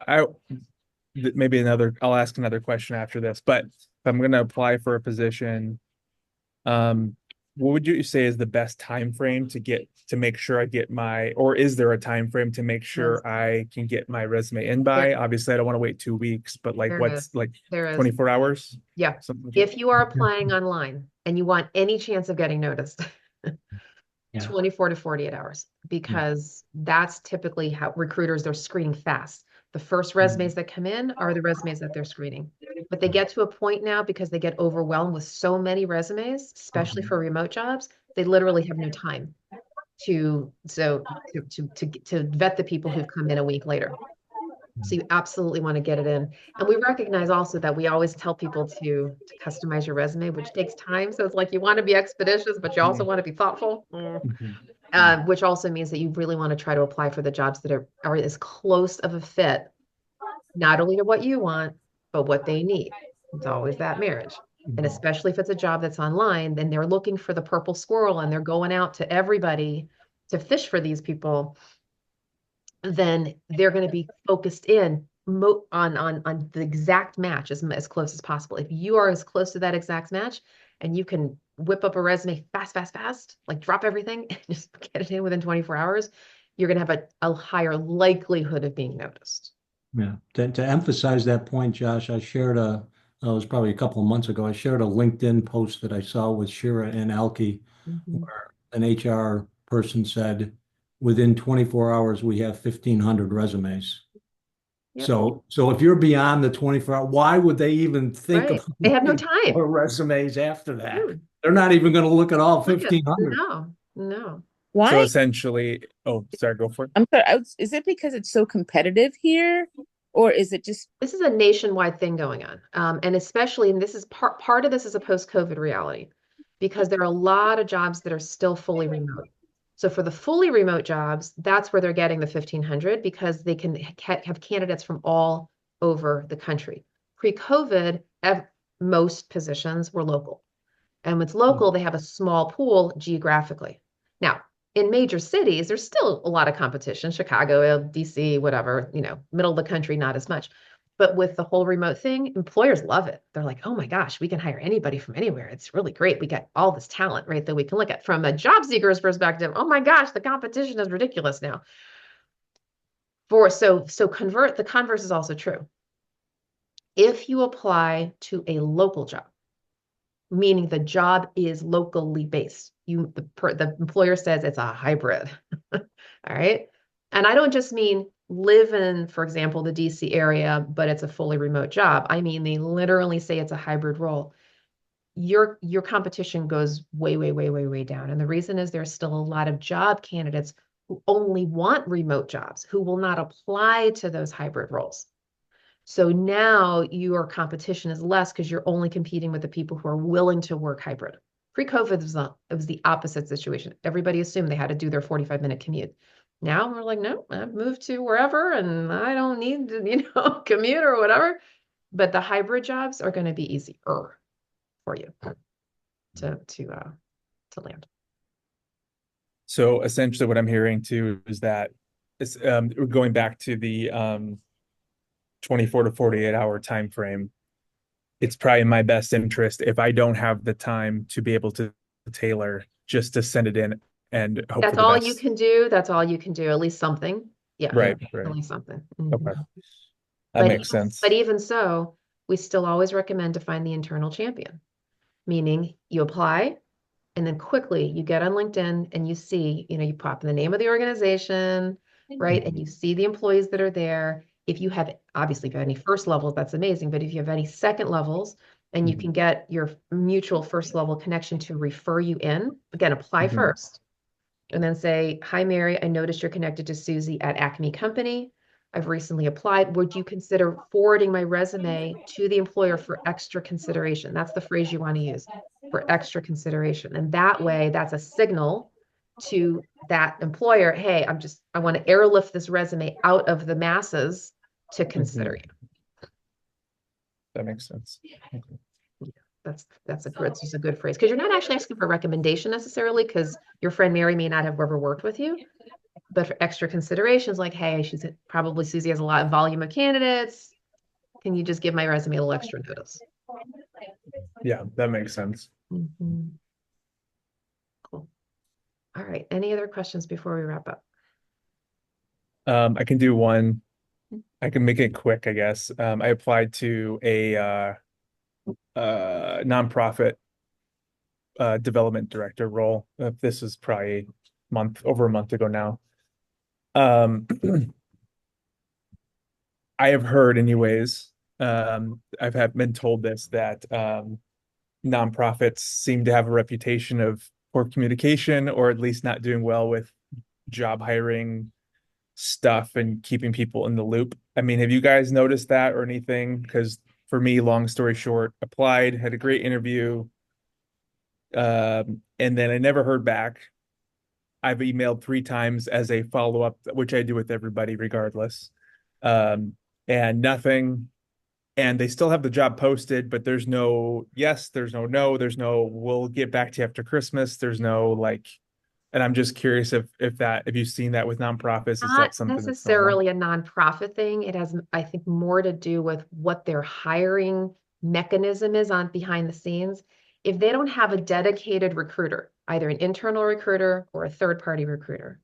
I'll ask another question after this, but if I'm going to apply for a position, what would you say is the best time frame to make sure I get or is there a time frame to make sure Yes. I can get my resume in by? Obviously, I don't want to wait 2 weeks, but like There is. like There is. 24 hours? Yeah. Something like If you are applying online and you want any chance of getting noticed, Yeah. 24 to 48 hours, because that's typically how recruiters, they're screening fast. The first resumes that come in are the resumes that they're screening. But they get to a point now because they get overwhelmed with so many resumes, especially for remote jobs, they literally have no time to vet the people who've come in a week later. So you absolutely want to get it in. And we recognize also that we always tell people to customize your resume, which takes time. So it's like you want to be expeditious, but you also want to be thoughtful. Which also means that you really want to try to apply for the jobs that are as close of a fit, not only to what you want, but what they need. It's always that marriage. And especially if it's a job that's online, then they're looking for the purple squirrel and they're going out to everybody to fish for these people, then they're going to be focused in on the exact match as close as possible. If you are as close to that exact match and you can whip up a resume fast, like drop everything and just get it in within 24 hours, you're going to have a higher likelihood of being noticed. Yeah. To emphasize that point, Josh, it was probably a couple of months ago, I shared a LinkedIn post that I saw with Shira and Alki, where an HR person said, within 24 hours, we have 1,500 resumes. Yep. So if you're beyond the 24 hours, why would they even think Right. of They have no time. more resumes after that? Hmm. They're not even going to look at all 1,500. No. So Why? essentially, oh, sorry, go for it. I'm sorry. Is it because it's so competitive here, or is it just This is a nationwide thing going on. And especially, and this is part of this is a post-COVID reality, because there are a lot of jobs that are still fully remote. So for the fully remote jobs, that's where they're getting the 1,500 because they can have candidates from all over the country. Pre-COVID, most positions were local. And with local, they have a small pool geographically. Now, in major cities, there's still a lot of competition, Chicago, DC, whatever, middle of the country, not as much. But with the whole remote thing, employers love it. They're like, oh my gosh, we can hire anybody from anywhere. It's really great. We got all this talent, right? That we can look at from a job seeker's perspective. Oh my gosh, the competition is ridiculous now. The converse is also true. If you apply to a local job, meaning the job is locally based, the employer says it's a hybrid. All right. And I don't just mean live in, for example, the DC area, but it's a fully remote job. I mean, they literally say it's a hybrid role. Your competition goes way, way, way, way, way down. And the reason is there's still a lot of job candidates who only want remote jobs, who will not apply to those hybrid roles. So now your competition is less because you're only competing with the people who are willing to work hybrid. Pre-COVID, it was the opposite situation. Everybody assumed they had to do their 45-minute commute. Now we're like, no, I've moved to wherever and I don't need to, commute or whatever. But the hybrid jobs are going to be easier for you to land. So essentially what I'm hearing too is that it's we're going back to the 24 to 48 hour time frame. It's probably in my best interest if I don't have the time to be able to tailor, just to send it in and hope That's for the all best. you can do. That's all you can do. At least something. Yeah. Right. At least something. Okay. Mhm. That makes sense. But even so, we still always recommend to find the internal champion, meaning you apply and then quickly you get on LinkedIn and you see, you pop in the name of the organization, right? And you see the employees that are there. If you have, obviously, if you have any first levels, that's amazing. But if you have any second levels and you can get your mutual first level connection to refer you in, again, apply first. And then say, hi, Mary, I noticed you're connected to Susie at Acme Company. I've recently applied. Would you consider forwarding my resume to the employer for extra consideration? That's the phrase you want to use, for extra consideration. And that way, that's a signal to that employer, hey, I want to airlift this resume out of the masses to consider you. That makes sense. Okay. That's a good phrase because you're not actually asking for a recommendation necessarily because your friend Mary may not have ever worked with you. But for extra considerations, like, hey, probably Susie has a lot of volume of candidates. Can you just give my resume a little extra notice? Yeah, that makes sense. Mm-hmm. Cool. All right. Any other questions before we wrap up? I can do one. I can make it quick, I guess. I applied to a nonprofit development director role. This is probably over a month ago now. I have heard anyways, I've been told this, that nonprofits seem to have a reputation of poor communication, or at least not doing well with job hiring stuff and keeping people in the loop. I mean, have you guys noticed that or anything? Because for me, long story short, applied, had a great interview, and then I never heard back. I've emailed 3 times as a follow-up, which I do with everybody regardless. And nothing. And they still have the job posted, but there's no yes, there's no no, there's no we'll get back to you after Christmas. There's no like, and I'm just curious if you've seen that with nonprofits, is that Not something that's normal? necessarily a nonprofit thing. It has, I think, more to do with what their hiring mechanism is on behind the scenes. If they don't have a dedicated recruiter, either an internal recruiter or a third-party recruiter,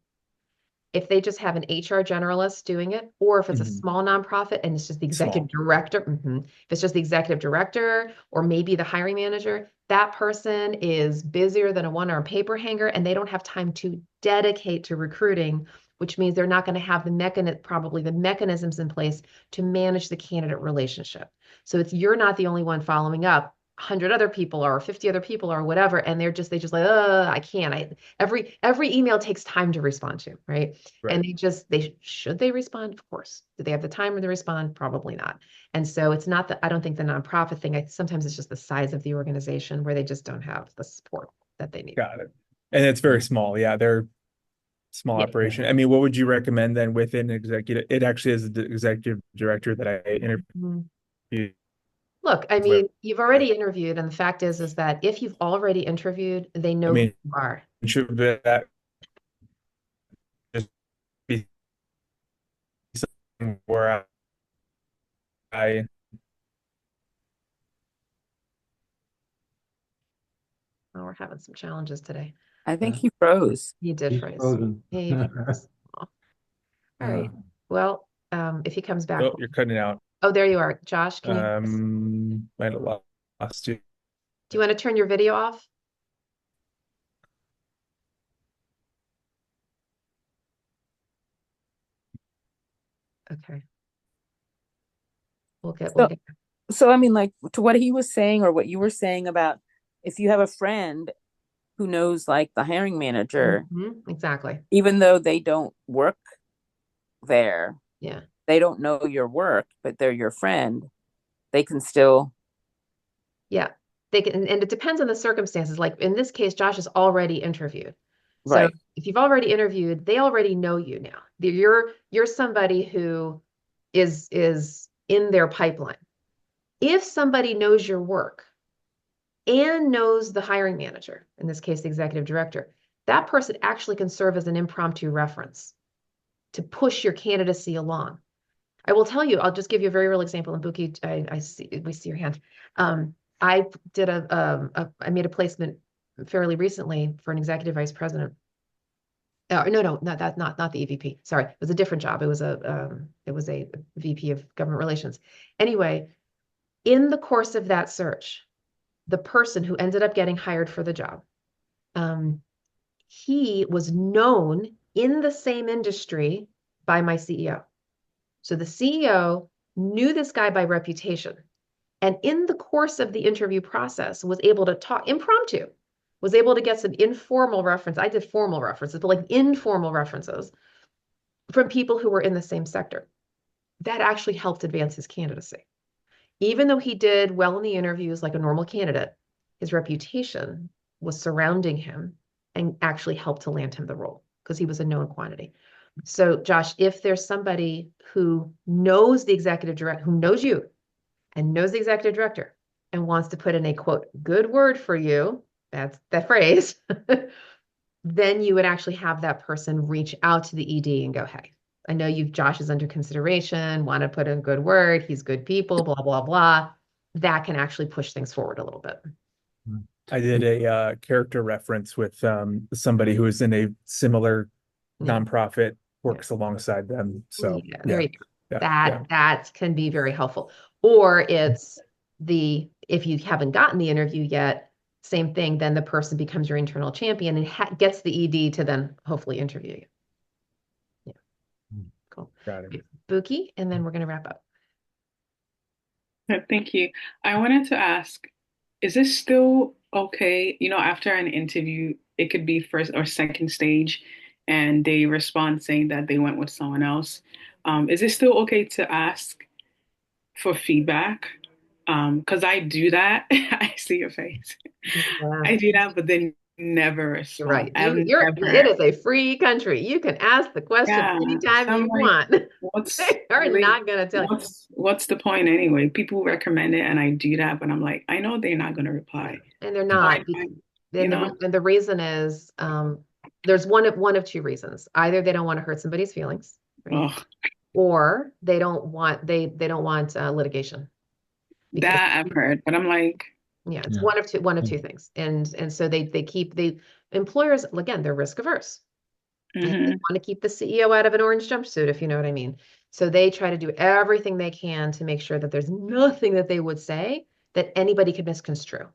if they just have an HR generalist doing it, or if it's a small nonprofit and it's just the executive director, if it's just the executive director or maybe the hiring manager, that person is busier than a one-arm paper hanger and they don't have time to dedicate to recruiting, which means they're not going to have probably the mechanisms in place to manage the candidate relationship. So you're not the only one following up. 100 other people or 50 other people or whatever, and they just like, I can't. Every email takes time to respond to, right? And should they respond? Of course. Do they have the time to respond? Probably not. And so it's not that I don't think the nonprofit thing. Sometimes it's just the size of the organization where they just don't have the support that they need. Got it. And it's very small. Yeah, they're small operation. I mean, what would you recommend then within executive? It actually is the executive director that I interviewed. Look, I mean, you've already interviewed, and the fact is that if you've already interviewed, they know who you are. Should that just be something where guy. Oh, we're having some challenges today. I think Yeah. he froze. He did He's freeze. frozen. He froze. Aw. All right. Well, if he comes back. Oh, you're cutting out. Oh, there you are. Josh, can you hear us? Might have lost you. Do you want to turn your video off? Okay. We'll So, get so I mean, like to what he was saying or what you were saying about if you have a friend who knows like the hiring manager, exactly. even though they don't work there, Yeah. they don't know your work, but they're your friend, they can still. Yeah. They can, and it depends on the circumstances. Like in this case, Josh is already interviewed. So Right. if you've already interviewed, they already know you now. You're somebody who is in their pipeline. If somebody knows your work and knows the hiring manager, in this case, the executive director, that person actually can serve as an impromptu reference to push your candidacy along. I will tell you, I'll just give you a very real example. And Buki, I see, we see your hand. I did I made a placement fairly recently for an executive vice president. No, not the EVP. Sorry, it was a different job. It was a VP of government relations. Anyway, in the course of that search, the person who ended up getting hired for the job, he was known in the same industry by my CEO. So the CEO knew this guy by reputation. And in the course of the interview process, was able to talk impromptu, was able to get some informal reference. I did formal references, but like informal references from people who were in the same sector. That actually helped advance his candidacy. Even though he did well in the interviews like a normal candidate, his reputation was surrounding him and actually helped to land him the role because he was a known quantity. So, Josh, if there's somebody who knows the executive director, who knows you and knows the executive director and wants to put in a quote, good word for you, that's that phrase, then you would actually have that person reach out to the ED and go, hey, I know Josh is under consideration, want to put in a good word, he's good people, blah, blah, blah. That can actually push things forward a little bit. I did a character reference with somebody who is in a similar Yeah. nonprofit, works alongside them. So Yeah, there you go. yeah. That can be very helpful. Or it's if you haven't gotten the interview yet, same thing, then the person becomes your internal champion and gets the ED to then hopefully interview you. Yeah, cool. Got it. Buki, and then we're going to wrap up. Thank you. I wanted to ask, is this still okay? You know, after an interview, it could be first or second stage, and they respond saying that they went with someone else. Is it still okay to ask for feedback? Because I do that. I see your face. Yeah. I do that, but then never You're respond. right. I've It never, is a free country. You can ask the question yeah. anytime So I'm you like, want. what's They are really, not going to tell you. what's the point anyway? People recommend it, and I do that, but I'm like, I know they're not gonna reply. And they're So not. you know, And the reason is there's one of two reasons. Either they don't want to hurt somebody's feelings, right? oh, Or they don't want litigation because that I've heard, but I'm like, yeah, it's Yeah. one of two things. And so they employers, again, they're risk averse. And they mhm, want to keep the CEO out of an orange jumpsuit, if you know what I mean. So they try to do everything they can to make sure that there's nothing that they would say that anybody could misconstrue.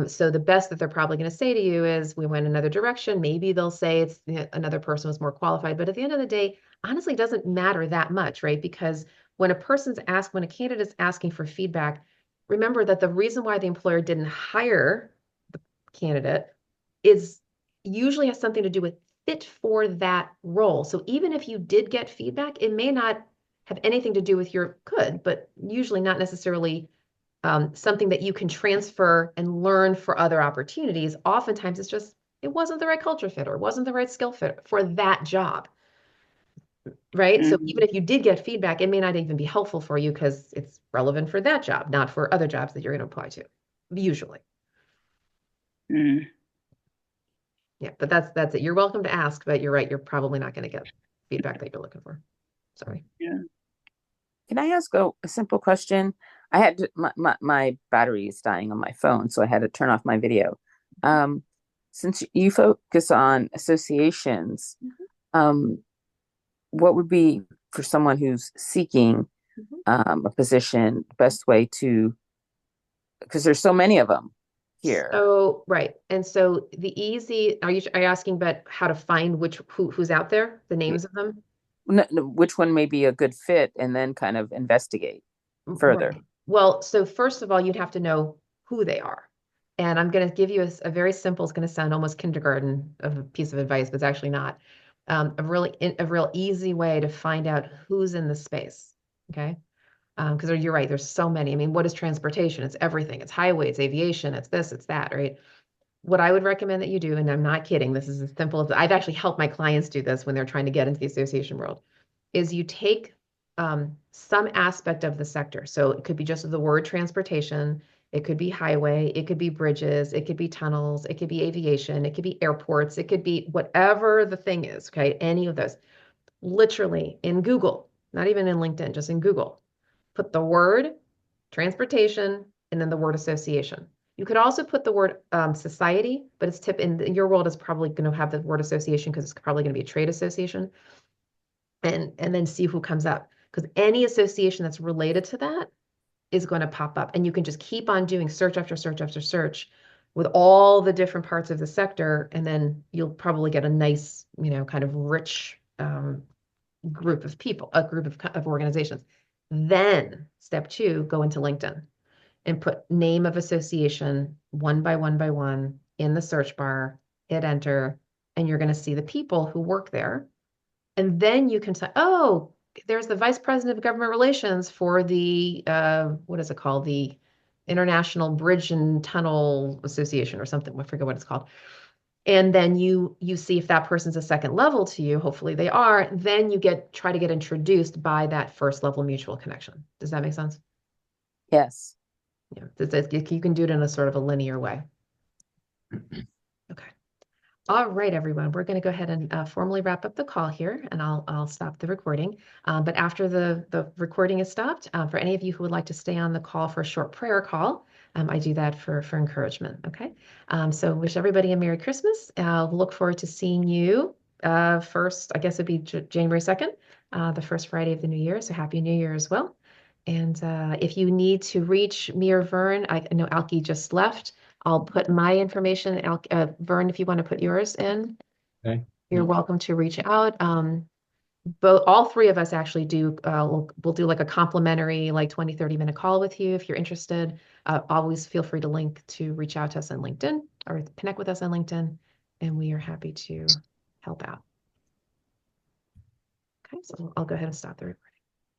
So the best that they're probably going to say to you is, we went another direction. Maybe they'll say it's another person was more qualified, but at the end of the day, honestly, it doesn't matter that much, right? Because when a candidate's asking for feedback, remember that the reason why the employer didn't hire the candidate is usually has something to do with fit for that role. So even if you did get feedback, it may not have anything to do with but usually not necessarily something that you can transfer and learn for other opportunities. Oftentimes it's just, it wasn't the right culture fit or it wasn't the right skill fit for that job, right? So even mhm, if you did get feedback, it may not even be helpful for you because it's relevant for that job, not for other jobs that you're going to apply to, usually. mhm. Yeah, but that's it. You're welcome to ask, but you're right. You're probably not going to get feedback that you're looking for. Sorry. Yeah. Can I ask a simple question? I had to, my battery is dying on my phone, so I had to turn off my video. Um, since you focus on associations, Mhm. um, what would be for someone who's seeking Mhm. a position, best way to, because there's so many of them here. So, right. And so are you asking about how to find who's out there, the names of them? Which one may be a good fit, and then kind of investigate further. Right. Well, so first of all, you'd have to know who they are. And I'm going to give you a very simple, it's going to sound almost kindergarten of a piece of advice, but it's actually not. A real easy way to find out who's in the space. Okay. Because you're right, there's so many. I mean, what is transportation? It's everything. It's highway, it's aviation, it's this, it's that, right? What I would recommend that you do, and I'm not kidding, this is as simple as I've actually helped my clients do this when they're trying to get into the association world, is you take some aspect of the sector. So it could be just the word transportation, it could be highway, it could be bridges, it could be tunnels, it could be aviation, it could be airports, it could be whatever the thing is, okay? Any of those. Literally in Google, not even in LinkedIn, just in Google, put the word transportation and then the word association. You could also put the word society, but it's in your world is probably going to have the word association because it's probably going to be a trade association, and then see who comes up because any association that's related to that is going to pop up, and you can just keep on doing search after search after search with all the different parts of the sector, and then you'll probably get a nice, kind of rich group of people, a group of organizations. Then step two, go into LinkedIn and put name of association one by one in the search bar, hit enter, and you're going to see the people who work there. And then you can say, oh, there's the vice president of government relations for the, what is it called? The International Bridge and Tunnel Association or something. I forget what it's called. And then you see if that person's a second level to you. Hopefully they are. Then you try to get introduced by that first level mutual connection. Does that make sense? Yes. Yeah, you can do it in a sort of a linear way. Okay. All right, everyone. We're going to go ahead and formally wrap up the call here, and I'll stop the recording. But after the recording is stopped, for any of you who would like to stay on the call for a short prayer call, I do that for encouragement. Okay. So wish everybody a Merry Christmas. I'll look forward to seeing you first. I guess it'd be January 2nd, the first Friday of the new year. So Happy New Year as well. And if you need to reach me or Vern, I know Alki just left. I'll put my information. Vern, if you want to put yours in, Okay. you're welcome to reach out. All three of us actually do, we'll do like a complimentary, like 20-30 minute call with you if you're interested. Always feel free to reach out to us on LinkedIn or connect with us on LinkedIn, and we are happy to help out. Okay, so I'll go ahead and stop the recording.